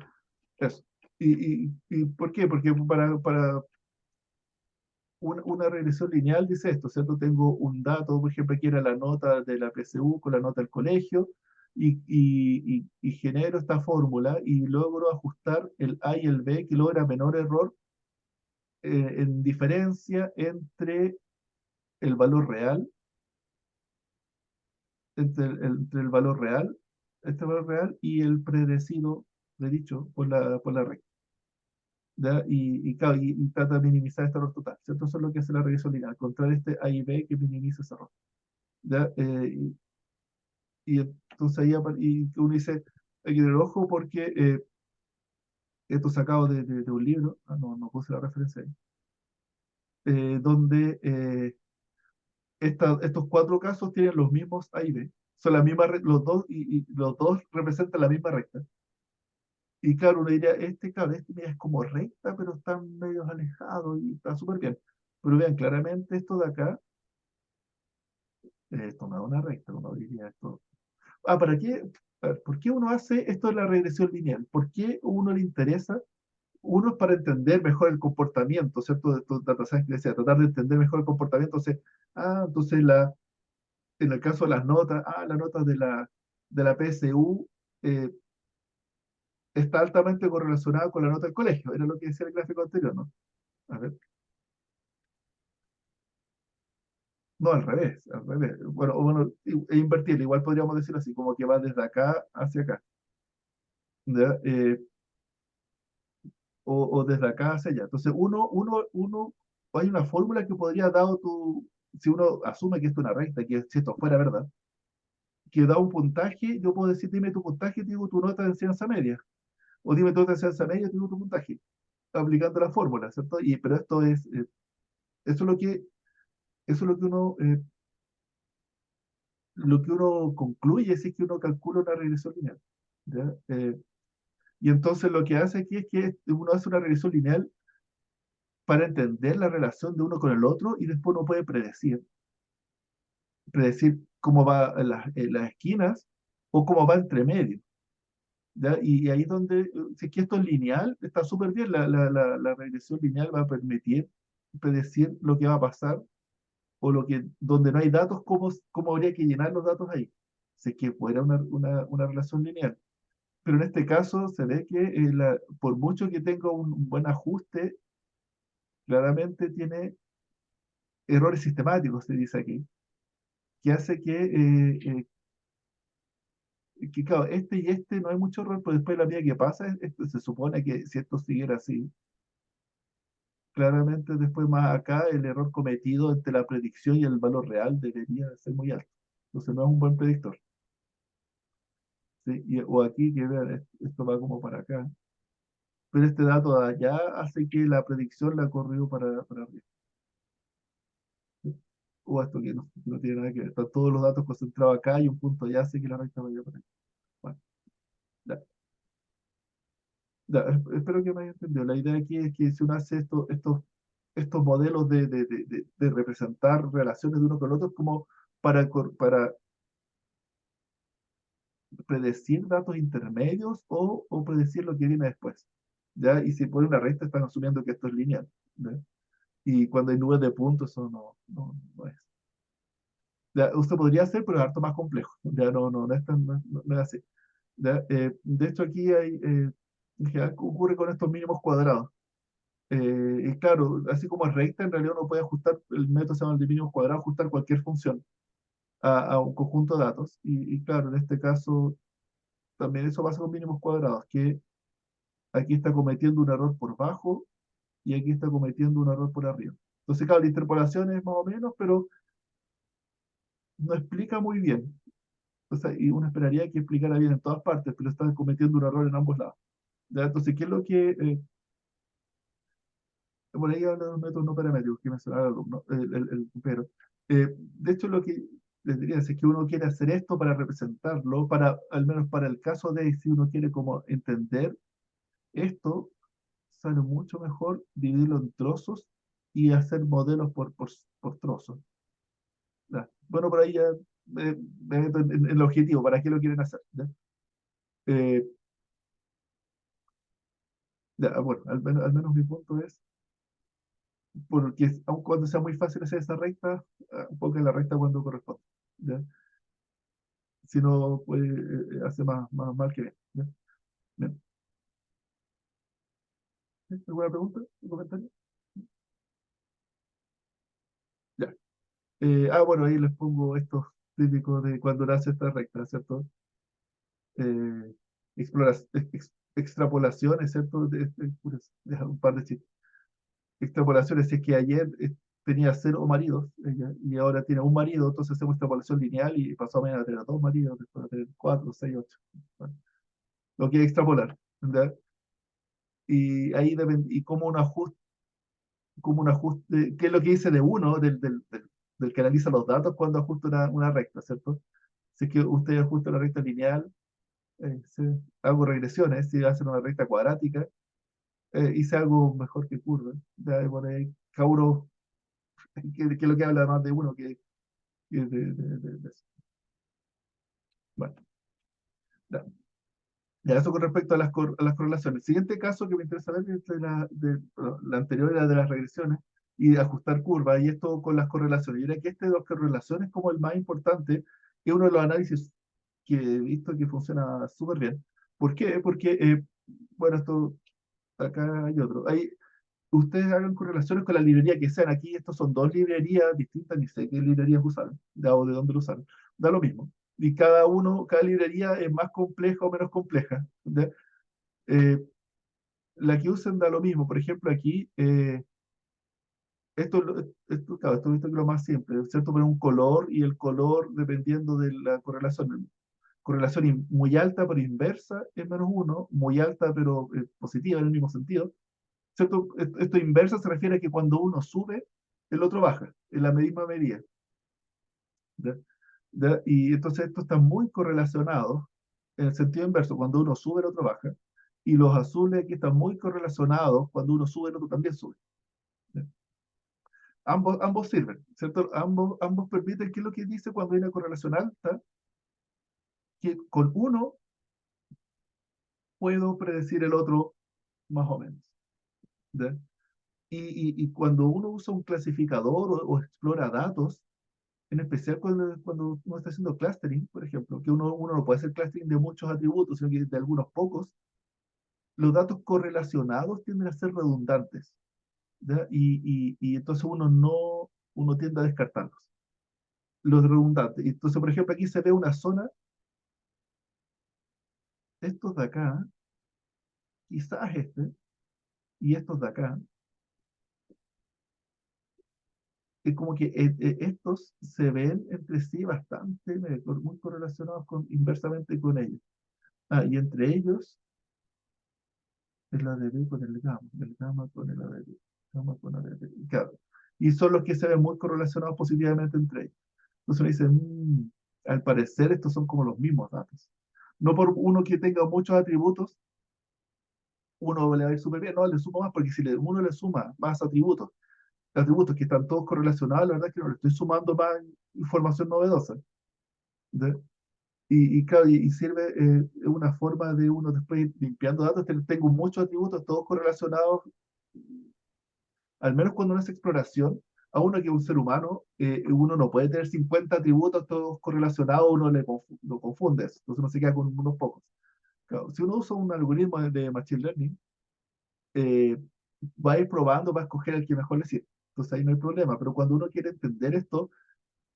Eso. ¿Y por qué? Porque para una regresión lineal dice esto, ¿cierto? Tengo un dato, por ejemplo, que era la nota de la PSU con la nota del colegio, y genero esta fórmula y logro ajustar el A y el B que logra menor error en diferencia entre el valor real, entre el valor real, este valor real y el predecido, predicho por la regla. ¿Ya? Claro, y trata de minimizar este error total, ¿cierto? Eso es lo que hace la regresión lineal, encontrar este A y B que minimiza ese error. ¿Ya? Y entonces ahí y uno dice, hay que tener ojo porque esto sacado de un libro, no puse la referencia ahí, donde estos cuatro casos tienen los mismos A y B, son la misma, los dos, y los dos representan la misma recta. Y claro, uno diría, claro, mira, es como recta, pero están medio alejados y está súper bien. Pero vean, claramente esto de acá, esto no es una recta, uno diría esto. ¿Para qué? A ver, ¿por qué uno hace esto de la regresión lineal? ¿Por qué a uno le interesa? Uno es para entender mejor el comportamiento, ¿cierto? De estos data science que decía, tratar de entender mejor el comportamiento. Entonces en el caso de las notas, las notas de la PSU eh, está altamente correlacionada con la nota del colegio, era lo que decía el gráfico anterior, ¿no? A ver, no, al revés, al revés. Bueno, invertir, igual podríamos decirlo así, como que va desde acá hacia acá, ¿ya? O desde acá hacia allá. Entonces, hay una fórmula que podría dado si uno asume que esto es una recta, que si esto fuera verdad, que da un puntaje, yo puedo decir, dime tu puntaje, te digo tu nota de enseñanza media, o dime tu nota de enseñanza media, te digo tu puntaje, aplicando la fórmula, ¿cierto? Pero eso es lo que, eso es lo que uno concluye, si es que uno calcula una regresión lineal, ¿ya? Y entonces lo que hace aquí es que uno hace una regresión lineal para entender la relación de uno con el otro y después uno puede predecir cómo va en las esquinas o cómo va entre medio. ¿Ya? Y ahí es donde, si es que esto es lineal, está súper bien. La regresión lineal va a permitir predecir lo que va a pasar o donde no hay datos, cómo habría que llenar los datos ahí. Si es que fuera una relación lineal. Pero en este caso se ve que por mucho que tenga un buen ajuste, claramente tiene errores sistemáticos, se dice aquí, que hace que claro, y este no hay mucho error, pero después la medida que pasa, esto se supone que si esto siguiera así, claramente después más acá el error cometido entre la predicción y el valor real debería ser muy alto. Entonces no es un buen predictor. ¿Sí? O aquí, que vean, esto va como para acá. Pero este dato de allá hace que la predicción la corrió para arriba. ¿Sí? O esto que no tiene nada que ver. Están todos los datos concentrados acá y un punto allá hace que la recta vaya para allá. Bueno, ya. Ya, espero que me haya entendido. La idea aquí es que si uno hace estos modelos de representar relaciones de uno con el otro, es como para predecir datos intermedios o predecir lo que viene después. ¿Ya? Y si pone una recta, están asumiendo que esto es lineal. ¿Ya? Y cuando hay nubes de puntos, eso no es. Ya, usted podría hacer, pero es harto más complejo. Ya no es no es así. ¿Ya? De hecho, aquí en general ocurre con estos mínimos cuadrados. Y claro, así como es recta, en realidad uno puede ajustar, el método se llama el de mínimos cuadrados, ajustar cualquier función a un conjunto de datos. Y claro, en este caso también eso pasa con mínimos cuadrados, que aquí está cometiendo un error por bajo y aquí está cometiendo un error por arriba. Entonces, claro, la interpolación es más o menos, pero no explica muy bien. O sea, y uno esperaría que explicara bien en todas partes, pero está cometiendo un error en ambos lados. ¿Ya? Entonces, ¿qué es lo que... por ahí habla de los métodos no paramétricos que mencionaba el alumno, pero de hecho lo que les diría es que uno quiere hacer esto para representarlo, al menos para el caso de si uno quiere como entender esto, sale mucho mejor dividirlo en trozos y hacer modelos por trozos. ¿Ya? Bueno, por ahí ya me meto en el objetivo, ¿para qué lo quieren hacer? ¿Ya? Eh, Ya, bueno, al menos mi punto es, porque aun cuando sea muy fácil hacer esa recta, ponga la recta cuando corresponde. ¿Ya? Si no, pues hace más mal que bien. ¿Ya? Bien. ¿Sí? ¿Alguna pregunta? ¿Un comentario? Ya. Bueno, ahí les pongo estos típicos de cuando nace esta recta, ¿cierto? Eh, extrapolaciones, ¿cierto? Dejar un par de chistes. Extrapolaciones, si es que ayer tenía 0 maridos, ella, y ahora tiene un marido, entonces hacemos extrapolación lineal y pasó a mañana a tener 2 maridos, después a tener 4, 6, 8. Bueno, lo que extrapolar, ¿verdad? Y ahí deben, y como un ajuste, ¿qué es lo que dice de uno, del que analiza los datos cuando ajusta una recta, ¿cierto? Si es que usted ajusta una recta lineal, si hago regresiones, si hacen una recta cuadrática, hice algo mejor que curva. Ya, bueno, cada uno, que es lo que habla más de uno que de eso. Bueno, ya. Ya, eso con respecto a las correlaciones. El siguiente caso que me interesa ver es bueno, la anterior era de las regresiones y ajustar curvas, y esto con las correlaciones. Y era que este de las correlaciones como el más importante, que es uno de los análisis que he visto que funciona súper bien. ¿Por qué? Porque, bueno, esto acá hay otro. Ustedes hagan correlaciones con la librería que sean. Aquí estos son dos librerías distintas, ni sé qué librerías usaron, o de dónde lo usaron. Da lo mismo. Y cada librería es más compleja o menos compleja. ¿Ya? Eh, la que usen da lo mismo. Por ejemplo, aquí, claro, esto es lo más simple, ¿cierto? Poner un color y el color, dependiendo de la correlación. Correlación muy alta pero inversa es -1, muy alta pero positiva en el mismo sentido. ¿Cierto? Esto inverso se refiere a que cuando uno sube, el otro baja, en la misma medida. ¿Ya? ¿Ya? Y entonces esto está muy correlacionado en el sentido inverso, cuando uno sube, el otro baja. Y los azules aquí están muy correlacionados, cuando uno sube, el otro también sube. ¿Ya? Ambos sirven, ¿cierto? Ambos permiten, ¿qué es lo que dice cuando hay una correlación alta? Que con uno puedo predecir el otro más o menos. ¿Ya? Y cuando uno usa un clasificador o explora datos, en especial cuando uno está haciendo clustering, por ejemplo, que uno no puede hacer clustering de muchos atributos, sino que de algunos pocos, los datos correlacionados tienden a ser redundantes, ¿ya? Y entonces uno tiende a descartarlos, los redundantes. Entonces, por ejemplo, aquí se ve una zona, estos de acá, quizás y estos de acá, es como que estos se ven entre sí bastante, muy correlacionados inversamente con ellos. Y entre ellos, el ADB con el gamma con el ADB, gamma con ADB. Claro. Y son los que se ven muy correlacionados positivamente entre ellos. Entonces uno dice, al parecer estos son como los mismos datos. No por uno que tenga muchos atributos, uno le va a ir súper bien, no, le sumo más, porque si uno le suma más atributos que están todos correlacionados, la verdad es que no le estoy sumando más información novedosa. ¿De? Claro, y sirve una forma de uno después ir limpiando datos. Tengo muchos atributos, todos correlacionados, al menos cuando uno hace exploración, a uno que es un ser humano, uno no puede tener 50 atributos todos correlacionados, uno lo confunde, entonces uno se queda con unos pocos. Claro, si uno usa un algoritmo de Machine Learning, eh, va a ir probando, va a escoger el que mejor le sirve. Entonces ahí no hay problema, pero cuando uno quiere entender esto,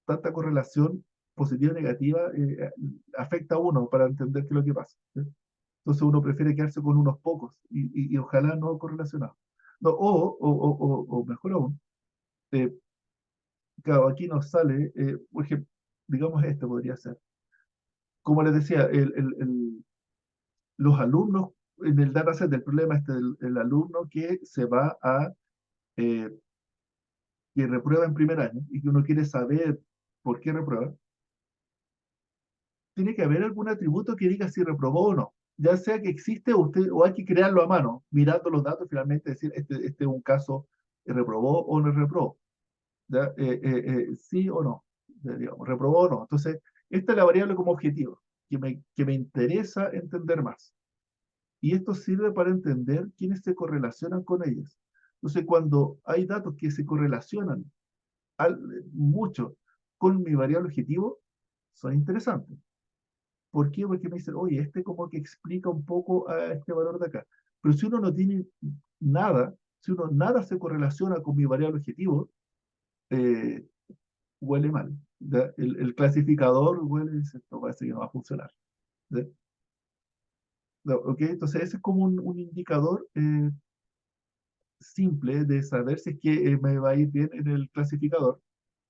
tanta correlación positiva y negativa afecta a uno para entender qué es lo que pasa. ¿Sí? Entonces uno prefiere quedarse con unos pocos y ojalá no correlacionados. No, o mejor aún, eh, claro, aquí nos sale, por ejemplo, digamos este podría ser. Como les decía, los alumnos en el dataset del problema este el alumno que se va eh, que reprueba en primer año y que uno quiere saber por qué reprueba, tiene que haber algún atributo que diga si reprobó o no. Ya sea que existe o hay que crearlo a mano, mirando los datos, finalmente decir, este es un caso, reprobó o no reprobó. ¿Ya? Sí o no, digamos, reprobó o no. Entonces, esta es la variable como objetivo, que me interesa entender más. Y esto sirve para entender quiénes se correlacionan con ellas. Entonces, cuando hay datos que se correlacionan mucho con mi variable objetivo, son interesantes. ¿Por qué? Porque me dicen, oye, este como que explica un poco a este valor de acá. Pero si uno no tiene nada, si uno nada se correlaciona con mi variable objetivo, eh, huele mal. ¿Ya? El clasificador huele y dice, esto parece que no va a funcionar. ¿Ya? ¿No? ¿Ok? Entonces ese es como un indicador simple de saber si es que me va a ir bien en el clasificador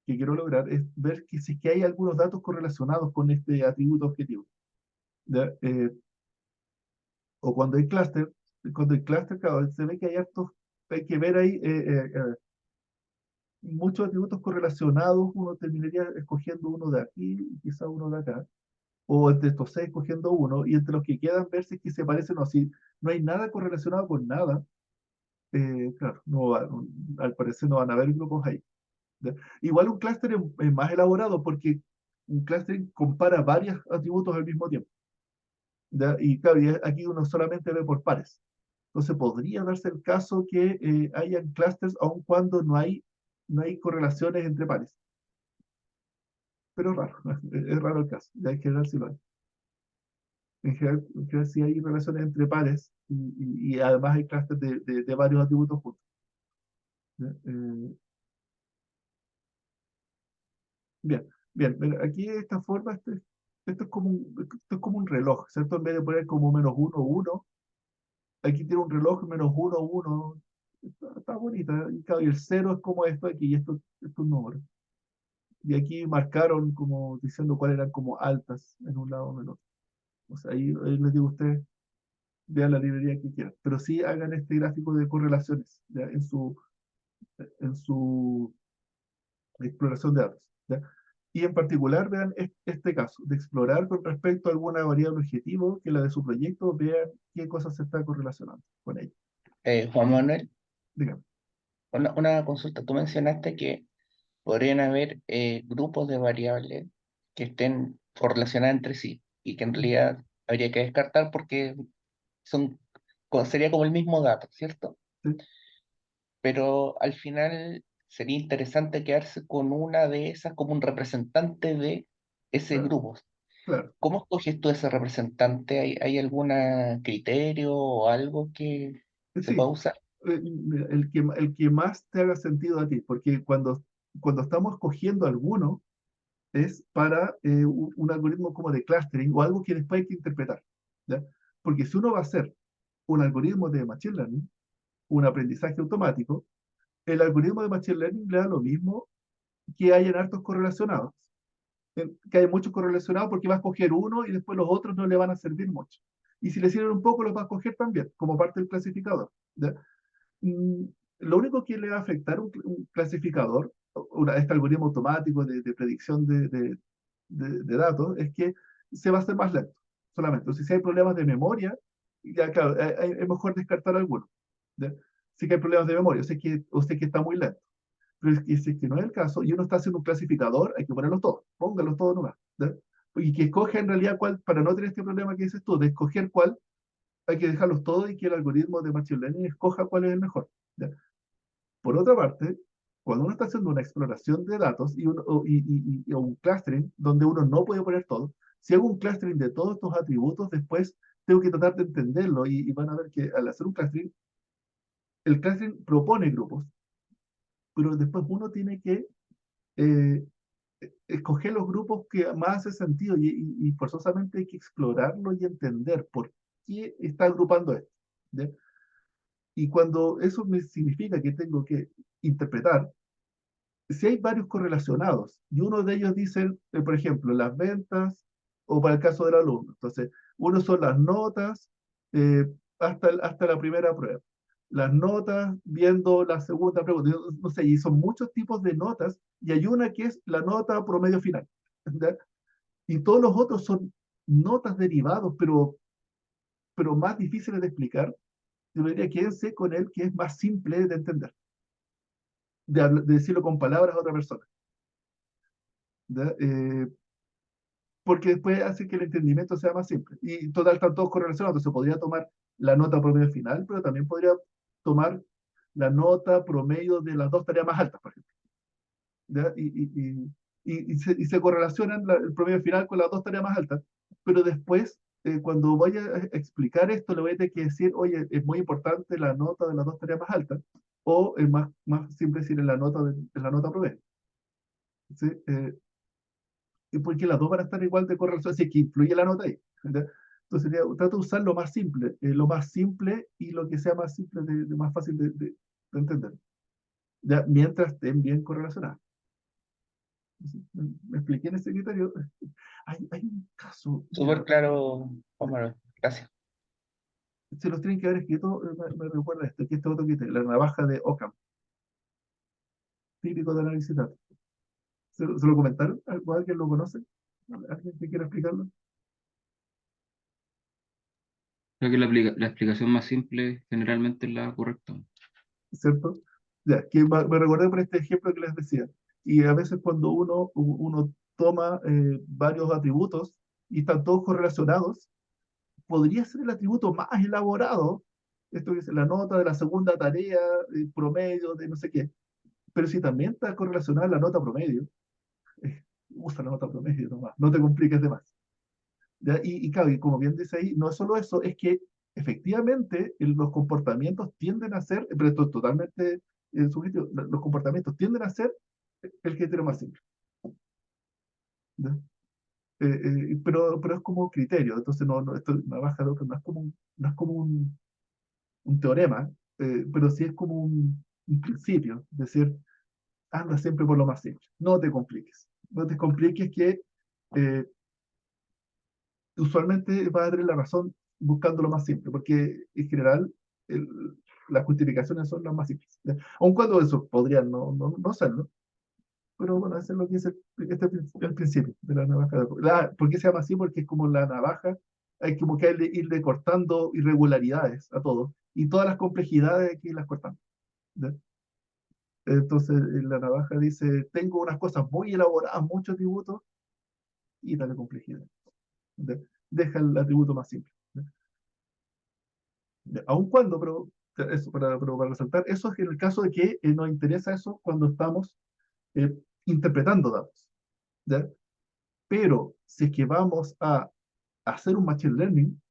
que quiero lograr, es ver que si es que hay algunos datos correlacionados con este atributo objetivo. ¿Ya? O cuando hay clúster, claro, se ve que hay hartos, hay que ver ahí muchos atributos correlacionados, uno terminaría escogiendo uno de aquí y quizá uno de acá, o entre estos seis escogiendo uno, y entre los que quedan ver si es que se parecen o si no hay nada correlacionado con nada, claro, al parecer no van a haber grupos ahí. ¿Ya? Igual un clúster es más elaborado porque un clúster compara varios atributos al mismo tiempo. ¿Ya? Y claro, aquí uno solamente ve por pares. Entonces podría darse el caso que hayan clusters aun cuando no hay correlaciones entre pares. Pero es raro, es raro el caso. Ya en general sí lo hay. En general sí hay relaciones entre pares y además hay clusters de varios atributos juntos. ¿Ya? Bien, bien. Mira, aquí de esta forma, esto es como un reloj, ¿cierto? En vez de poner como menos uno, uno, aquí tiene un reloj menos uno, uno. Está bonita. Y claro, y el cero es como esto aquí, y esto es un número. Y aquí marcaron como diciendo cuáles eran como altas en un lado o en el otro. O sea, ahí les digo a ustedes, vean la librería que quieran. Pero sí hagan este gráfico de correlaciones ¿ya? En su exploración de datos. ¿Ya? Y en particular vean este caso, de explorar con respecto a alguna variable objetivo que la de su proyecto, vean qué cosas se está correlacionando con ella. Juan Manuel, Díganme. una consulta. Tú mencionaste que podrían haber grupos de variables que estén correlacionadas entre sí y que en realidad habría que descartar porque son, sería como el mismo dato, ¿cierto? ¿Sí? Pero al final sería interesante quedarse con una de esas como un representante de ese Claro, grupo. claro. ¿Cómo escoges tú ese representante? ¿Hay algún criterio o algo que se Sí, pueda usar? mira, el que más te haga sentido a ti, porque cuando estamos escogiendo alguno, es para un algoritmo como de clustering o algo que después hay que interpretar. ¿Ya? Porque si uno va a hacer un algoritmo de Machine Learning, un aprendizaje automático, el algoritmo de Machine Learning le da lo mismo que hayan hartos correlacionados. Que hay muchos correlacionados porque va a escoger uno y después los otros no le van a servir mucho. Y si le sirven un poco, los va a escoger también, como parte del clasificador. ¿Ya? Mm, lo único que le va a afectar un clasificador, este algoritmo automático de predicción de datos, es que se va a hacer más lento, solamente. Entonces, si hay problemas de memoria, ya claro, es mejor descartar alguno. ¿Ya? Si que hay problemas de memoria, o sé que está muy lento. Pero si es que no es el caso, y uno está haciendo un clasificador, hay que ponerlos todos, póngalos todos nomás. ¿Ya? Y que escoja en realidad cuál, para no tener este problema que dices tú, de escoger cuál, hay que dejarlos todos y que el algoritmo de Machine Learning escoja cuál es el mejor. ¿Ya? Por otra parte, cuando uno está haciendo una exploración de datos o un clustering donde uno no puede poner todo, si hago un clustering de todos estos atributos, después tengo que tratar de entenderlo y van a ver que al hacer un clustering, el clustering propone grupos, pero después uno tiene que eh, escoger los grupos que más hace sentido y forzosamente hay que explorarlo y entender por qué está agrupando esto. ¿Ya? Y cuando eso me significa que tengo que interpretar, si hay varios correlacionados y uno de ellos dice, por ejemplo, las ventas o para el caso del alumno. Entonces, uno son las notas eh, hasta la primera prueba. Las notas viendo la segunda pregunta. No sé, y son muchos tipos de notas y hay una que es la nota promedio final. ¿Ya? Y todos los otros son notas derivados, pero más difíciles de explicar. Yo diría, quédense con el que es más simple de entender, de decirlo con palabras a otra persona. ¿Ya? Porque después hace que el entendimiento sea más simple. Y total, están todos correlacionados, se podría tomar la nota promedio final, pero también podría tomar la nota promedio de las dos tareas más altas, por ejemplo. ¿Ya? Y se correlacionan el promedio final con las dos tareas más altas, pero después, cuando vaya a explicar esto, le voy a tener que decir, oye, es muy importante la nota de las dos tareas más altas, o es más simple decir en la nota promedio. ¿Sí? Y porque las dos van a estar igual de correlación, así que influye la nota ahí. ¿Ya? Entonces, trato de usar lo más simple y lo que sea más simple, de más fácil de entender, ¿ya? Mientras estén bien correlacionadas. Me expliqué en ese criterio. Hay un caso, Súper mira, claro, Juan Manuel. Gracias. se los tienen que haber escrito, me recuerda esto, aquí está otro criterio, la navaja de Occam, típico de análisis de datos. ¿Se lo comentaron? ¿Alguien lo conoce? ¿Alguien que quiera explicarlo? Creo que la explicación más simple generalmente es la correcta. ¿Cierto? Ya, que me recordé por este ejemplo que les decía. Y a veces cuando uno toma varios atributos y están todos correlacionados, podría ser el atributo más elaborado, esto que es la nota de la segunda tarea, el promedio de no sé qué, pero si también está correlacionada la nota promedio, usa la nota promedio nomás, no te compliques de más. ¿Ya? Y claro, y como bien dice ahí, no es solo eso, es que efectivamente los comportamientos tienden a ser, pero esto es totalmente subjetivo, los comportamientos tienden a ser el criterio más simple. ¿Ya? Pero es como criterio, entonces esto es una baja de otro, no es como un teorema, pero sí es como un principio, es decir, anda siempre por lo más simple, no te compliques que eh, usualmente vas a tener la razón buscando lo más simple, porque en general el- las justificaciones son las más simples, ¿ya? Aun cuando eso podrían no serlo, pero bueno, eso es lo que dice el principio de la navaja. ¿Por qué se llama así? Porque es como la navaja, hay como que irle cortando irregularidades a todo, y todas las complejidades hay que irlas cortando. ¿Ya? Entonces, la navaja dice, tengo unas cosas muy elaboradas, muchos atributos, y dale complejidad. ¿Ya? Deja el atributo más simple. ¿Ya? ¿Ya? Aun cuando, eso, pero para resaltar, eso es en el caso de que nos interesa eso cuando estamos eh, interpretando datos. ¿Ya? Pero si es que vamos a hacer un machine learning,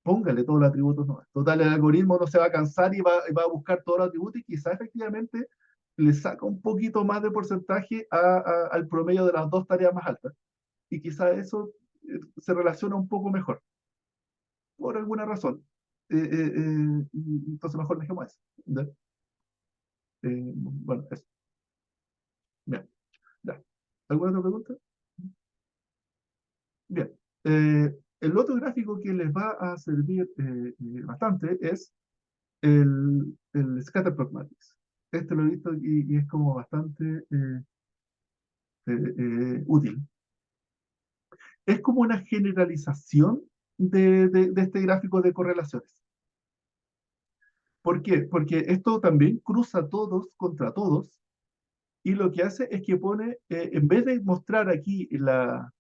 póngale todos los atributos nuevos. Total, el algoritmo no se va a cansar y va a buscar todos los atributos y quizás efectivamente le saca un poquito más de porcentaje al promedio de las dos tareas más altas. Y quizás eso se relaciona un poco mejor, por alguna razón. Y entonces mejor dejemos eso. ¿Ya? Bueno, eso. Bien, ya. ¿Alguna otra pregunta? Bien. El otro gráfico que les va a servir bastante es el scatter plot matrix. Este lo he visto y es como bastante útil. Es como una generalización de este gráfico de correlaciones. ¿Por qué? Porque esto también cruza todos contra todos y lo que hace es que pone, en vez de mostrar aquí la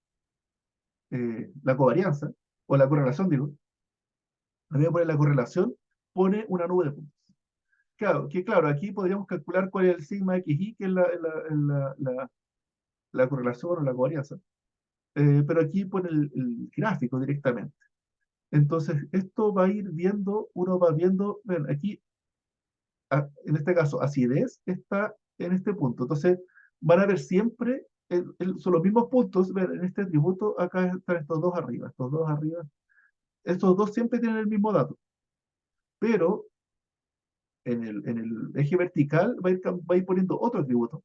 covarianza o la correlación, digo, en vez de poner la correlación, pone una nube de puntos. Claro, aquí podríamos calcular cuál es el sigma xy, que es la correlación o la covarianza, pero aquí pone el gráfico directamente. Entonces, esto va a ir viendo, uno va viendo, ven, aquí, en este caso, acidez está en este punto. Entonces, van a ver siempre, son los mismos puntos, ven, en este atributo, acá están estos dos arriba, estos dos siempre tienen el mismo dato, pero en el eje vertical va a ir poniendo otro atributo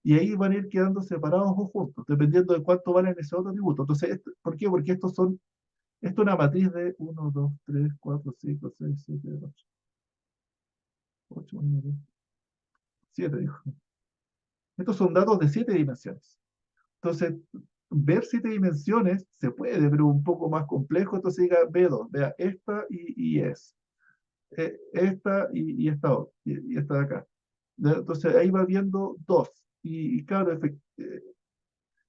y ahí van a ir quedando separados o juntos, dependiendo de cuánto valen ese otro atributo. Entonces, ¿por qué? Porque esto es una matriz de 1, 2, 3, 4, 5, 6, 7, 8, 9, 7, dijo. Estos son datos de 7 dimensiones. Entonces, ver 7 dimensiones se puede, pero un poco más complejo. Entonces, diga B2, vea esta y es. Esta y esta otra, y esta de acá. ¿Ya? Entonces, ahí va viendo dos. Y claro,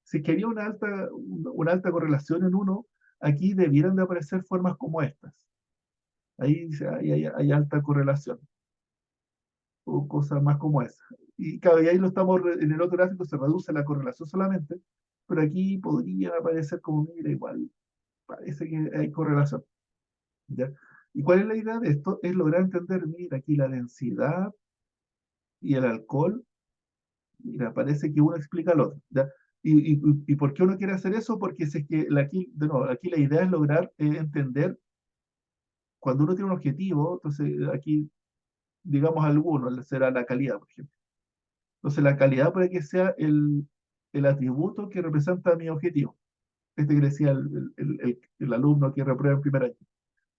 si quería una alta correlación en uno, aquí debieran de aparecer formas como estas. Ahí dice, hay alta correlación, o cosas más como esa. Y claro, y ahí lo estamos, en el otro gráfico se reduce la correlación solamente, pero aquí podría aparecer como, mira, igual, parece que hay correlación, ¿ya? ¿Y cuál es la idea de esto? Es lograr entender, mira, aquí la densidad y el alcohol, mira, parece que uno explica al otro, ¿ya? ¿Y por qué uno quiere hacer eso? Porque si es que aquí, de nuevo, aquí la idea es lograr entender cuando uno tiene un objetivo, entonces aquí, digamos alguno, será la calidad, por ejemplo. Entonces la calidad puede que sea el atributo que representa mi objetivo. Este que decía el alumno que reprueba en primer año.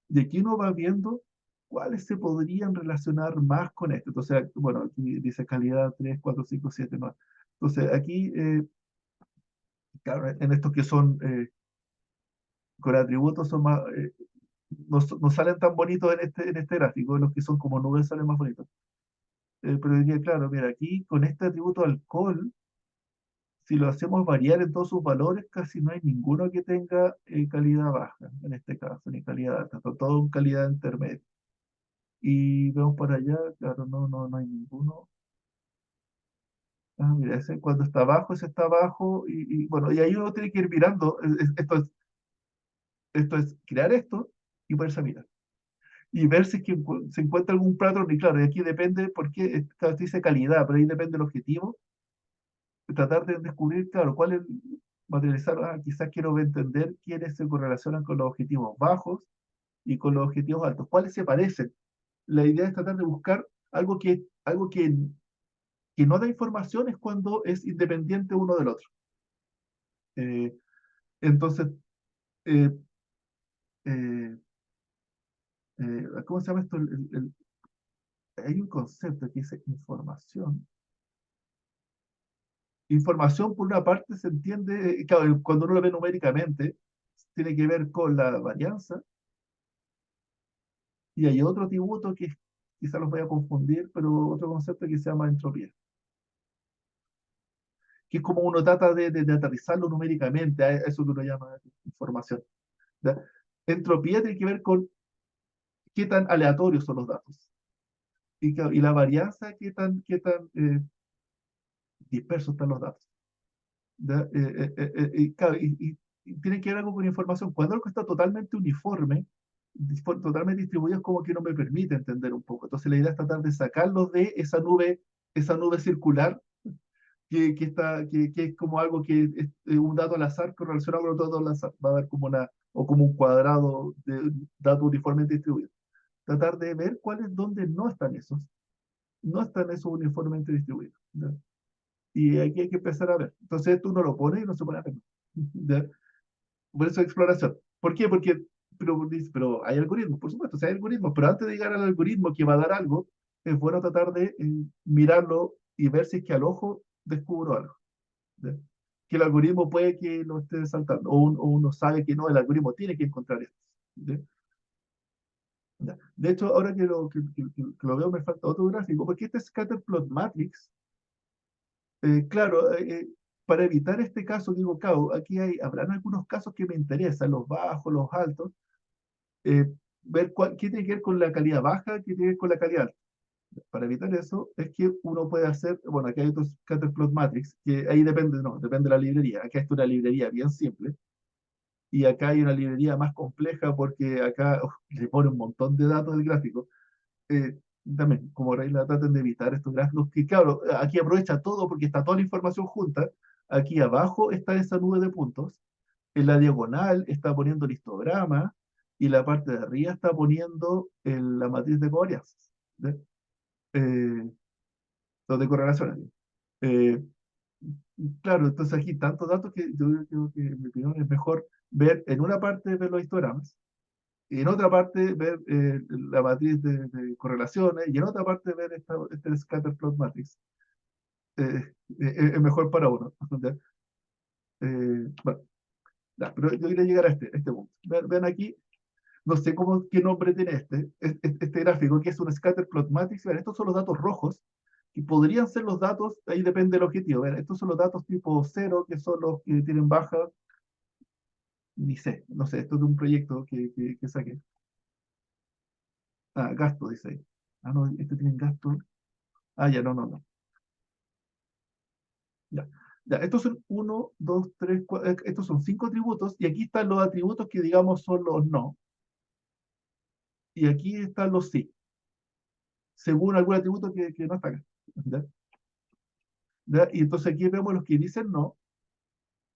Y aquí uno va viendo cuáles se podrían relacionar más con esto. Entonces, bueno, aquí dice calidad 3 4 5 7 9. Entonces, aquí, claro, en estos que son con atributos son más, no salen tan bonitos en este gráfico, los que son como nubes salen más bonitos. Pero diría, claro, mira, aquí con este atributo alcohol, si lo hacemos variar en todos sus valores, casi no hay ninguno que tenga calidad baja, en este caso, ni calidad alta, está todo en calidad intermedia. Y vemos por allá, claro, no hay ninguno. Ah, mira, ese cuando está abajo, ese está abajo, bueno, y ahí uno tiene que ir mirando, esto es crear esto y ponerse a mirar. Y ver si es que se encuentra algún patrón, y claro, y aquí depende, porque claro, dice calidad, pero ahí depende el objetivo, tratar de descubrir, claro, cuál es, materializar, quizás quiero entender quiénes se correlacionan con los objetivos bajos y con los objetivos altos, cuáles se parecen. La idea es tratar de buscar algo que no da información es cuando es independiente uno del otro. Eh, entonces, eh, eh, ¿cómo se llama esto? Hay un concepto que dice información. Información, por una parte, se entiende, claro, cuando uno lo ve numéricamente, tiene que ver con la varianza, y hay otro atributo que quizás los voy a confundir, pero otro concepto que se llama entropía, que es como uno trata de aterrizarlo numéricamente, a eso que uno llama información. ¿Ya? Entropía tiene que ver con qué tan aleatorios son los datos, y la varianza, qué tan dispersos están los datos. ¿Ya? Claro, y tiene que ver algo con información. Cuando algo está totalmente uniforme, totalmente distribuido, es como que no me permite entender un poco. Entonces la idea es tratar de sacarlos de esa nube circular que es como algo que es un dato al azar correlacionado con otro dato al azar. Va a dar como o como un cuadrado de datos uniformemente distribuidos. Tratar de ver cuáles, dónde no están esos uniformemente distribuidos. ¿Ya? Y aquí hay que empezar a ver. Entonces tú no lo pones y no se pone a ver. ¿Ya? Por eso exploración. ¿Por qué? Porque, pero hay algoritmos, por supuesto, hay algoritmos, pero antes de llegar al algoritmo que va a dar algo, es bueno tratar de mirarlo y ver si es que al ojo descubro algo. ¿Ya? Que el algoritmo puede que lo esté saltando, o uno sabe que no, el algoritmo tiene que encontrar esto. ¿Ya? ¿Ya? De hecho, ahora que lo veo, me falta otro gráfico, porque este scatterplot matrix, claro, para evitar este caso, digo, claro, aquí habrán algunos casos que me interesan, los bajos, los altos, ver qué tiene que ver con la calidad baja, qué tiene que ver con la calidad alta. Para evitar eso, es que uno puede hacer, bueno, aquí hay otros scatterplot matrix, que ahí depende, no, depende de la librería. Acá está una librería bien simple, y acá hay una librería más compleja porque acá le pone un montón de datos del gráfico. Eh, También, como regla, traten de evitar estos gráficos, que claro, aquí aprovecha todo porque está toda la información junta. Aquí abajo está esa nube de puntos, en la diagonal está poniendo el histograma, y la parte de arriba está poniendo la matriz de covarianzas, ¿ya? Eh, los de correlaciones. Eh, claro, entonces aquí tantos datos que yo creo que en mi opinión es mejor ver en una parte ver los histogramas, y en otra parte ver la matriz de correlaciones, y en otra parte ver este scatterplot matrix. Es mejor para uno. ¿Ya? Bueno, ya, pero yo quería llegar a este punto. Ven aquí, no sé qué nombre tiene este gráfico, que es un scatterplot matrix. Vean, estos son los datos rojos, que podrían ser los datos, ahí depende del objetivo. Vean, estos son los datos tipo cero, que son los que tienen baja, ni sé, no sé, esto es de un proyecto que saqué. Ah, gasto, dice ahí. Ah, no, este tiene gasto. Ah, ya, no, no, no. Ya. Ya, estos son uno, dos, tres, estos son 5 atributos, y aquí están los atributos que digamos son los no, y aquí están los sí, según algún atributo que no está acá. ¿Ya? ¿Ya? Y entonces aquí vemos los que dicen no,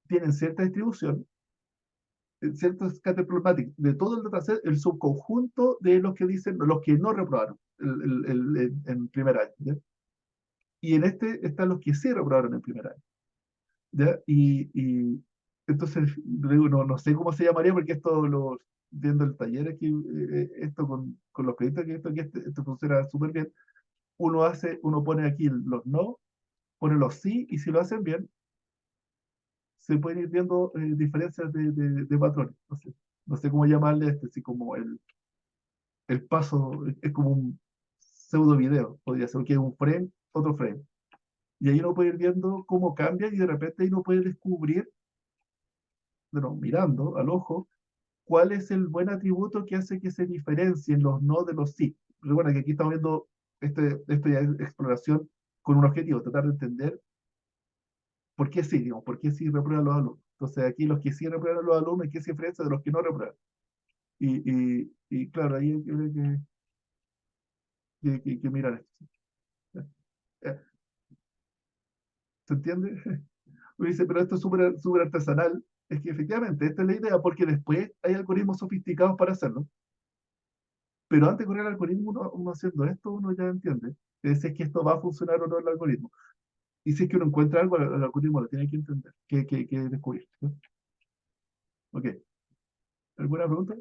tienen cierta distribución, ciertos scatter plotmatic de todo el dataset, el subconjunto de los que dicen, los que no reprobaron en primer año. ¿Ya? Y en este están los que sí reprobaron en primer año. ¿Ya? Y entonces, digo, no, no sé cómo se llamaría, porque esto lo, viendo el taller aquí, esto con los proyectos que esto funciona súper bien. Uno pone aquí los no, pone los sí, y si lo hacen bien, se pueden ir viendo diferencias de patrones. No sé cómo llamarle este, si como el paso es como un pseudo video, podría ser que es un frame, otro frame. Y ahí uno puede ir viendo cómo cambia, y de repente ahí uno puede descubrir, bueno, mirando al ojo, cuál es el buen atributo que hace que se diferencien los no de los sí. Recuerda que aquí estamos viendo esto ya es exploración con un objetivo, tratar de entender por qué sí, digamos, por qué sí reprueban los alumnos. Entonces aquí los que sí reprueban los alumnos, ¿qué se diferencia de los que no reprueban? Y claro, ahí hay que mirar esto. Eh, ¿Se entiende? Uno dice, pero esto es súper súper artesanal. Es que efectivamente, esta es la idea, porque después hay algoritmos sofisticados para hacerlo. Pero antes de correr el algoritmo, uno haciendo esto, uno ya entiende si es que esto va a funcionar o no el algoritmo. Y si es que uno encuentra algo, el algoritmo lo tiene que entender, que descubrir. ¿No? Ok. ¿Alguna pregunta?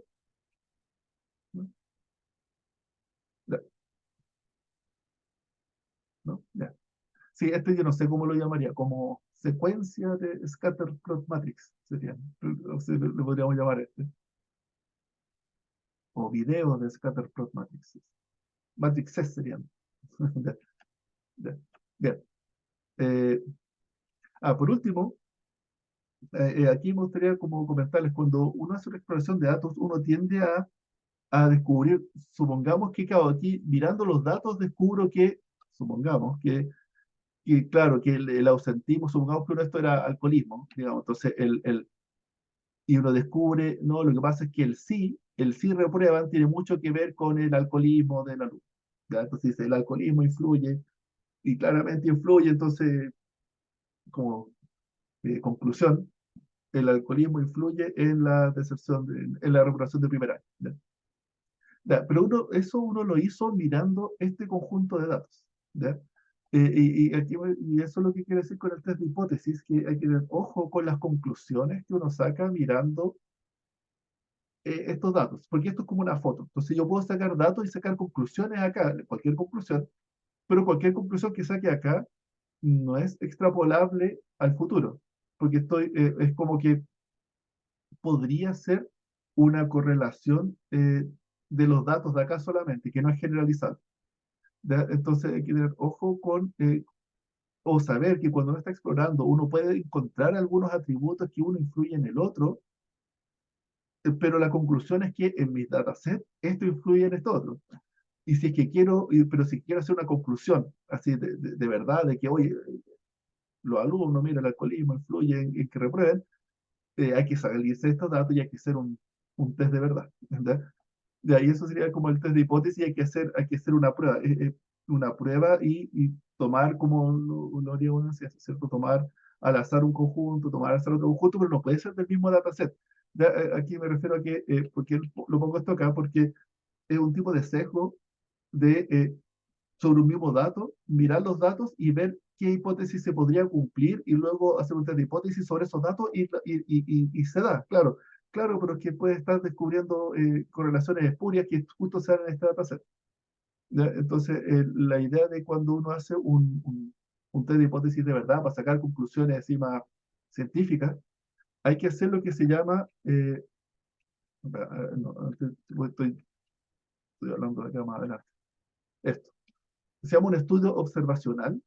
¿No? Ya. ¿No? Ya. Sí, este yo no sé cómo lo llamaría, como secuencia de scatter plot matrix, sería. O sea, le podríamos llamar este. O video de scatter plot matrix. Matrices serían. Ya, ya. Bien. Eh, por último, aquí me gustaría como comentarles, cuando uno hace una exploración de datos, uno tiende a descubrir, supongamos que, claro, aquí mirando los datos descubro que, supongamos que claro, que el ausentismo, supongamos que uno esto era alcoholismo, digamos, entonces y uno descubre, no, lo que pasa es que el sí reprueban tiene mucho que ver con el alcoholismo de la luz. ¿Ya? Entonces dice, el alcoholismo influye, y claramente influye, entonces, como conclusión, el alcoholismo influye en la deserción, en la recuperación de primer año. ¿Ya? Ya, pero eso uno lo hizo mirando este conjunto de datos. ¿Ya? Y eso es lo que quiere decir con el test de hipótesis, que hay que tener ojo con las conclusiones que uno saca mirando estos datos, porque esto es como una foto. Entonces yo puedo sacar datos y sacar conclusiones acá, cualquier conclusión, pero cualquier conclusión que saque acá no es extrapolable al futuro, porque es como que podría ser una correlación de los datos de acá solamente, que no es generalizado. ¿Ya? Entonces hay que tener ojo con, o saber que cuando uno está explorando, uno puede encontrar algunos atributos que uno influye en el otro, pero la conclusión es que en mis dataset esto influye en esto otro. Y si es que pero si quiero hacer una conclusión así de verdad, de que, oye, los alumnos, mira, el alcoholismo influye en que reprueben, hay que salirse de estos datos y hay que hacer un test de verdad. ¿Verdad? De ahí eso sería como el test de hipótesis, hay que hacer una prueba y tomar como lo haría una ciencia, ¿cierto? Tomar al azar un conjunto, tomar al azar otro conjunto, pero no puede ser del mismo dataset. Ya, aquí me refiero a que, porque lo pongo esto acá, porque es un tipo de sesgo de sobre un mismo dato, mirar los datos y ver qué hipótesis se podría cumplir y luego hacer un test de hipótesis sobre esos datos y se da, claro. Claro, pero es que puede estar descubriendo correlaciones espurias que justo se dan en este dataset. ¿Ya? Entonces, la idea de cuando uno hace un test de hipótesis de verdad para sacar conclusiones así más científicas, hay que hacer lo que se llama, no, estoy hablando de acá más adelante, esto, se llama un estudio observacional,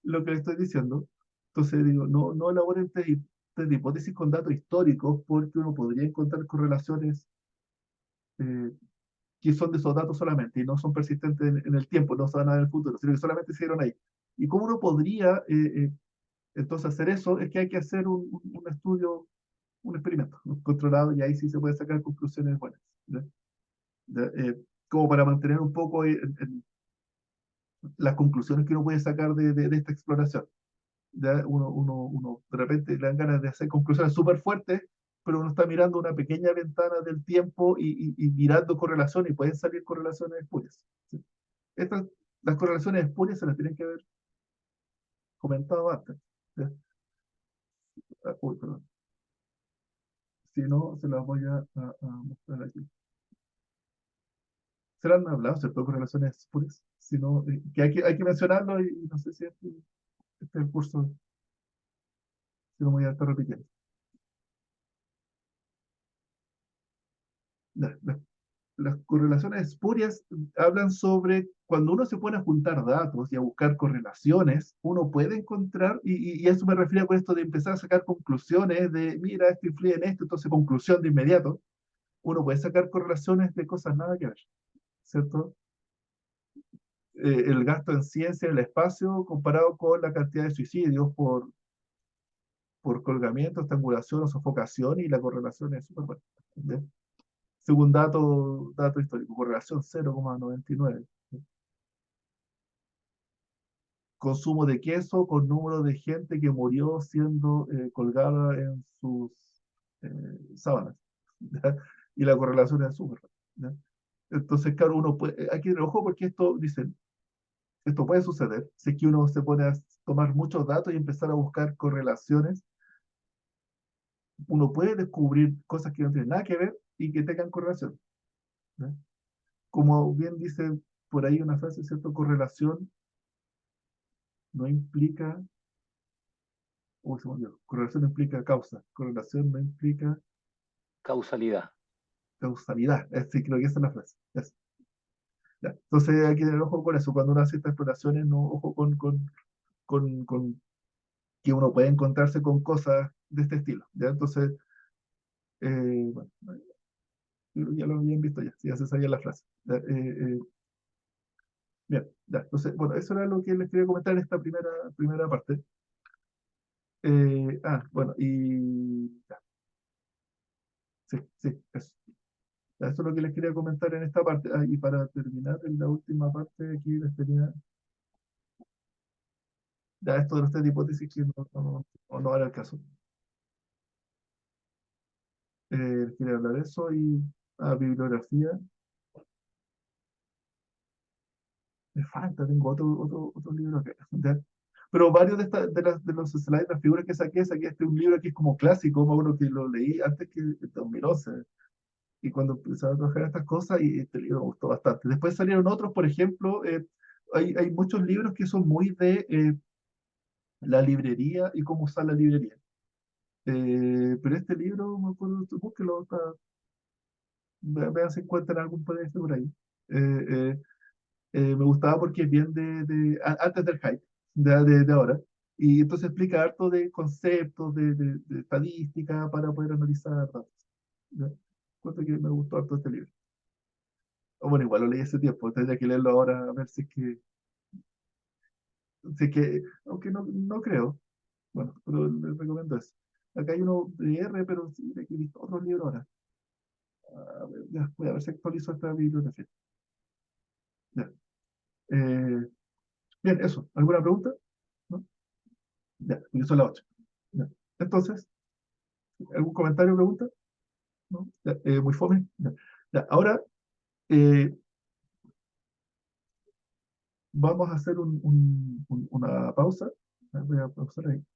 lo que le estoy diciendo. Entonces digo, no elaboren test de hipótesis con datos históricos porque uno podría encontrar correlaciones que son de esos datos solamente y no son persistentes en el tiempo, no se van a dar en el futuro, sino que solamente se dieron ahí. ¿Y cómo uno podría entonces hacer eso? Es que hay que hacer un estudio, un experimento controlado y ahí sí se puede sacar conclusiones buenas. ¿Ya? ¿Ya? Como para mantener un poco las conclusiones que uno puede sacar de esta exploración. ¿Ya? Uno de repente le dan ganas de hacer conclusiones súper fuertes, pero uno está mirando una pequeña ventana del tiempo y mirando correlaciones y pueden salir correlaciones espurias. ¿Sí? Estas, las correlaciones espurias se las tienen que haber comentado antes. ¿Ya? Uy, perdón. Si no, se las voy a mostrar aquí. Se las han hablado, ¿cierto? Correlaciones espurias. Si no, que hay que mencionarlo y no sé si este es el curso, si no me voy a estar repitiendo. Las correlaciones espurias hablan sobre cuando uno se pone a juntar datos y a buscar correlaciones, uno puede encontrar, y a eso me refiero con esto de empezar a sacar conclusiones de, mira, esto influye en esto, entonces conclusión de inmediato, uno puede sacar correlaciones de cosas nada que ver, ¿cierto? El gasto en ciencia en el espacio comparado con la cantidad de suicidios por colgamiento, estrangulación o sofocación, y la correlación es súper buena. ¿Entendés? Según dato histórico, correlación 0,99. Consumo de queso con número de gente que murió siendo colgada en sus sábanas. ¿Ya? Y la correlación es súper. ¿Ya? Entonces, claro, uno puede, hay que tener ojo porque esto, dicen, esto puede suceder. Si es que uno se pone a tomar muchos datos y empezar a buscar correlaciones, uno puede descubrir cosas que no tienen nada que ver y que tengan correlación. ¿Ya? Como bien dice por ahí una frase, ¿cierto? Correlación no implica, se me olvidó. Correlación no implica causa, correlación no implica Causalidad. causalidad. Sí, creo que esa es la frase. Ya. Entonces hay que tener ojo con eso. Cuando uno hace estas exploraciones, no ojo con que uno puede encontrarse con cosas de este estilo. ¿Ya? Entonces, bueno, ya lo habían visto ya, si ya se sabía la frase. ¿Ya? Bien, ya. Entonces, bueno, eso era lo que les quería comentar en esta primera parte. Bueno, y ya, sí, sí, eso. Ya, eso es lo que les quería comentar en esta parte. Y para terminar, en la última parte, aquí les quería. Ya, esto de los test de hipótesis que no era el caso. Les quería hablar de eso y bibliografía. Me falta, tengo otro libro acá. ¿Ya? Pero varios de los slides, las figuras que saqué un libro que es como clásico, me acuerdo que lo leí antes que en 2011. Y cuando empecé a trabajar estas cosas, y este libro me gustó bastante. Después salieron otros, por ejemplo, hay muchos libros que son muy de la librería y cómo usar la librería. Pero este libro, me acuerdo, búsquelo, vean si encuentran algún PDF por ahí. Eh, eh, Me gustaba porque es bien antes del hype, de ahora. Y entonces explica harto de conceptos, de estadística para poder analizar datos. ¿Ya? Cuento que me gustó harto este libro. O bueno, igual lo leí hace tiempo, tendría que leerlo ahora a ver si es que, aunque no creo, bueno, pero les recomiendo eso. Acá hay uno de R, pero sí, de aquí he visto otros libros ahora. A ver, ya, voy a ver si actualizo esta bibliografía. Ya. Eh, Bien, eso. ¿Alguna pregunta? ¿No? Ya, porque son las 8. Ya. Entonces, ¿algún comentario o pregunta? ¿No? Ya, muy fome. Ya. Ya, ahora vamos a hacer una pausa. Voy a pausar ahí.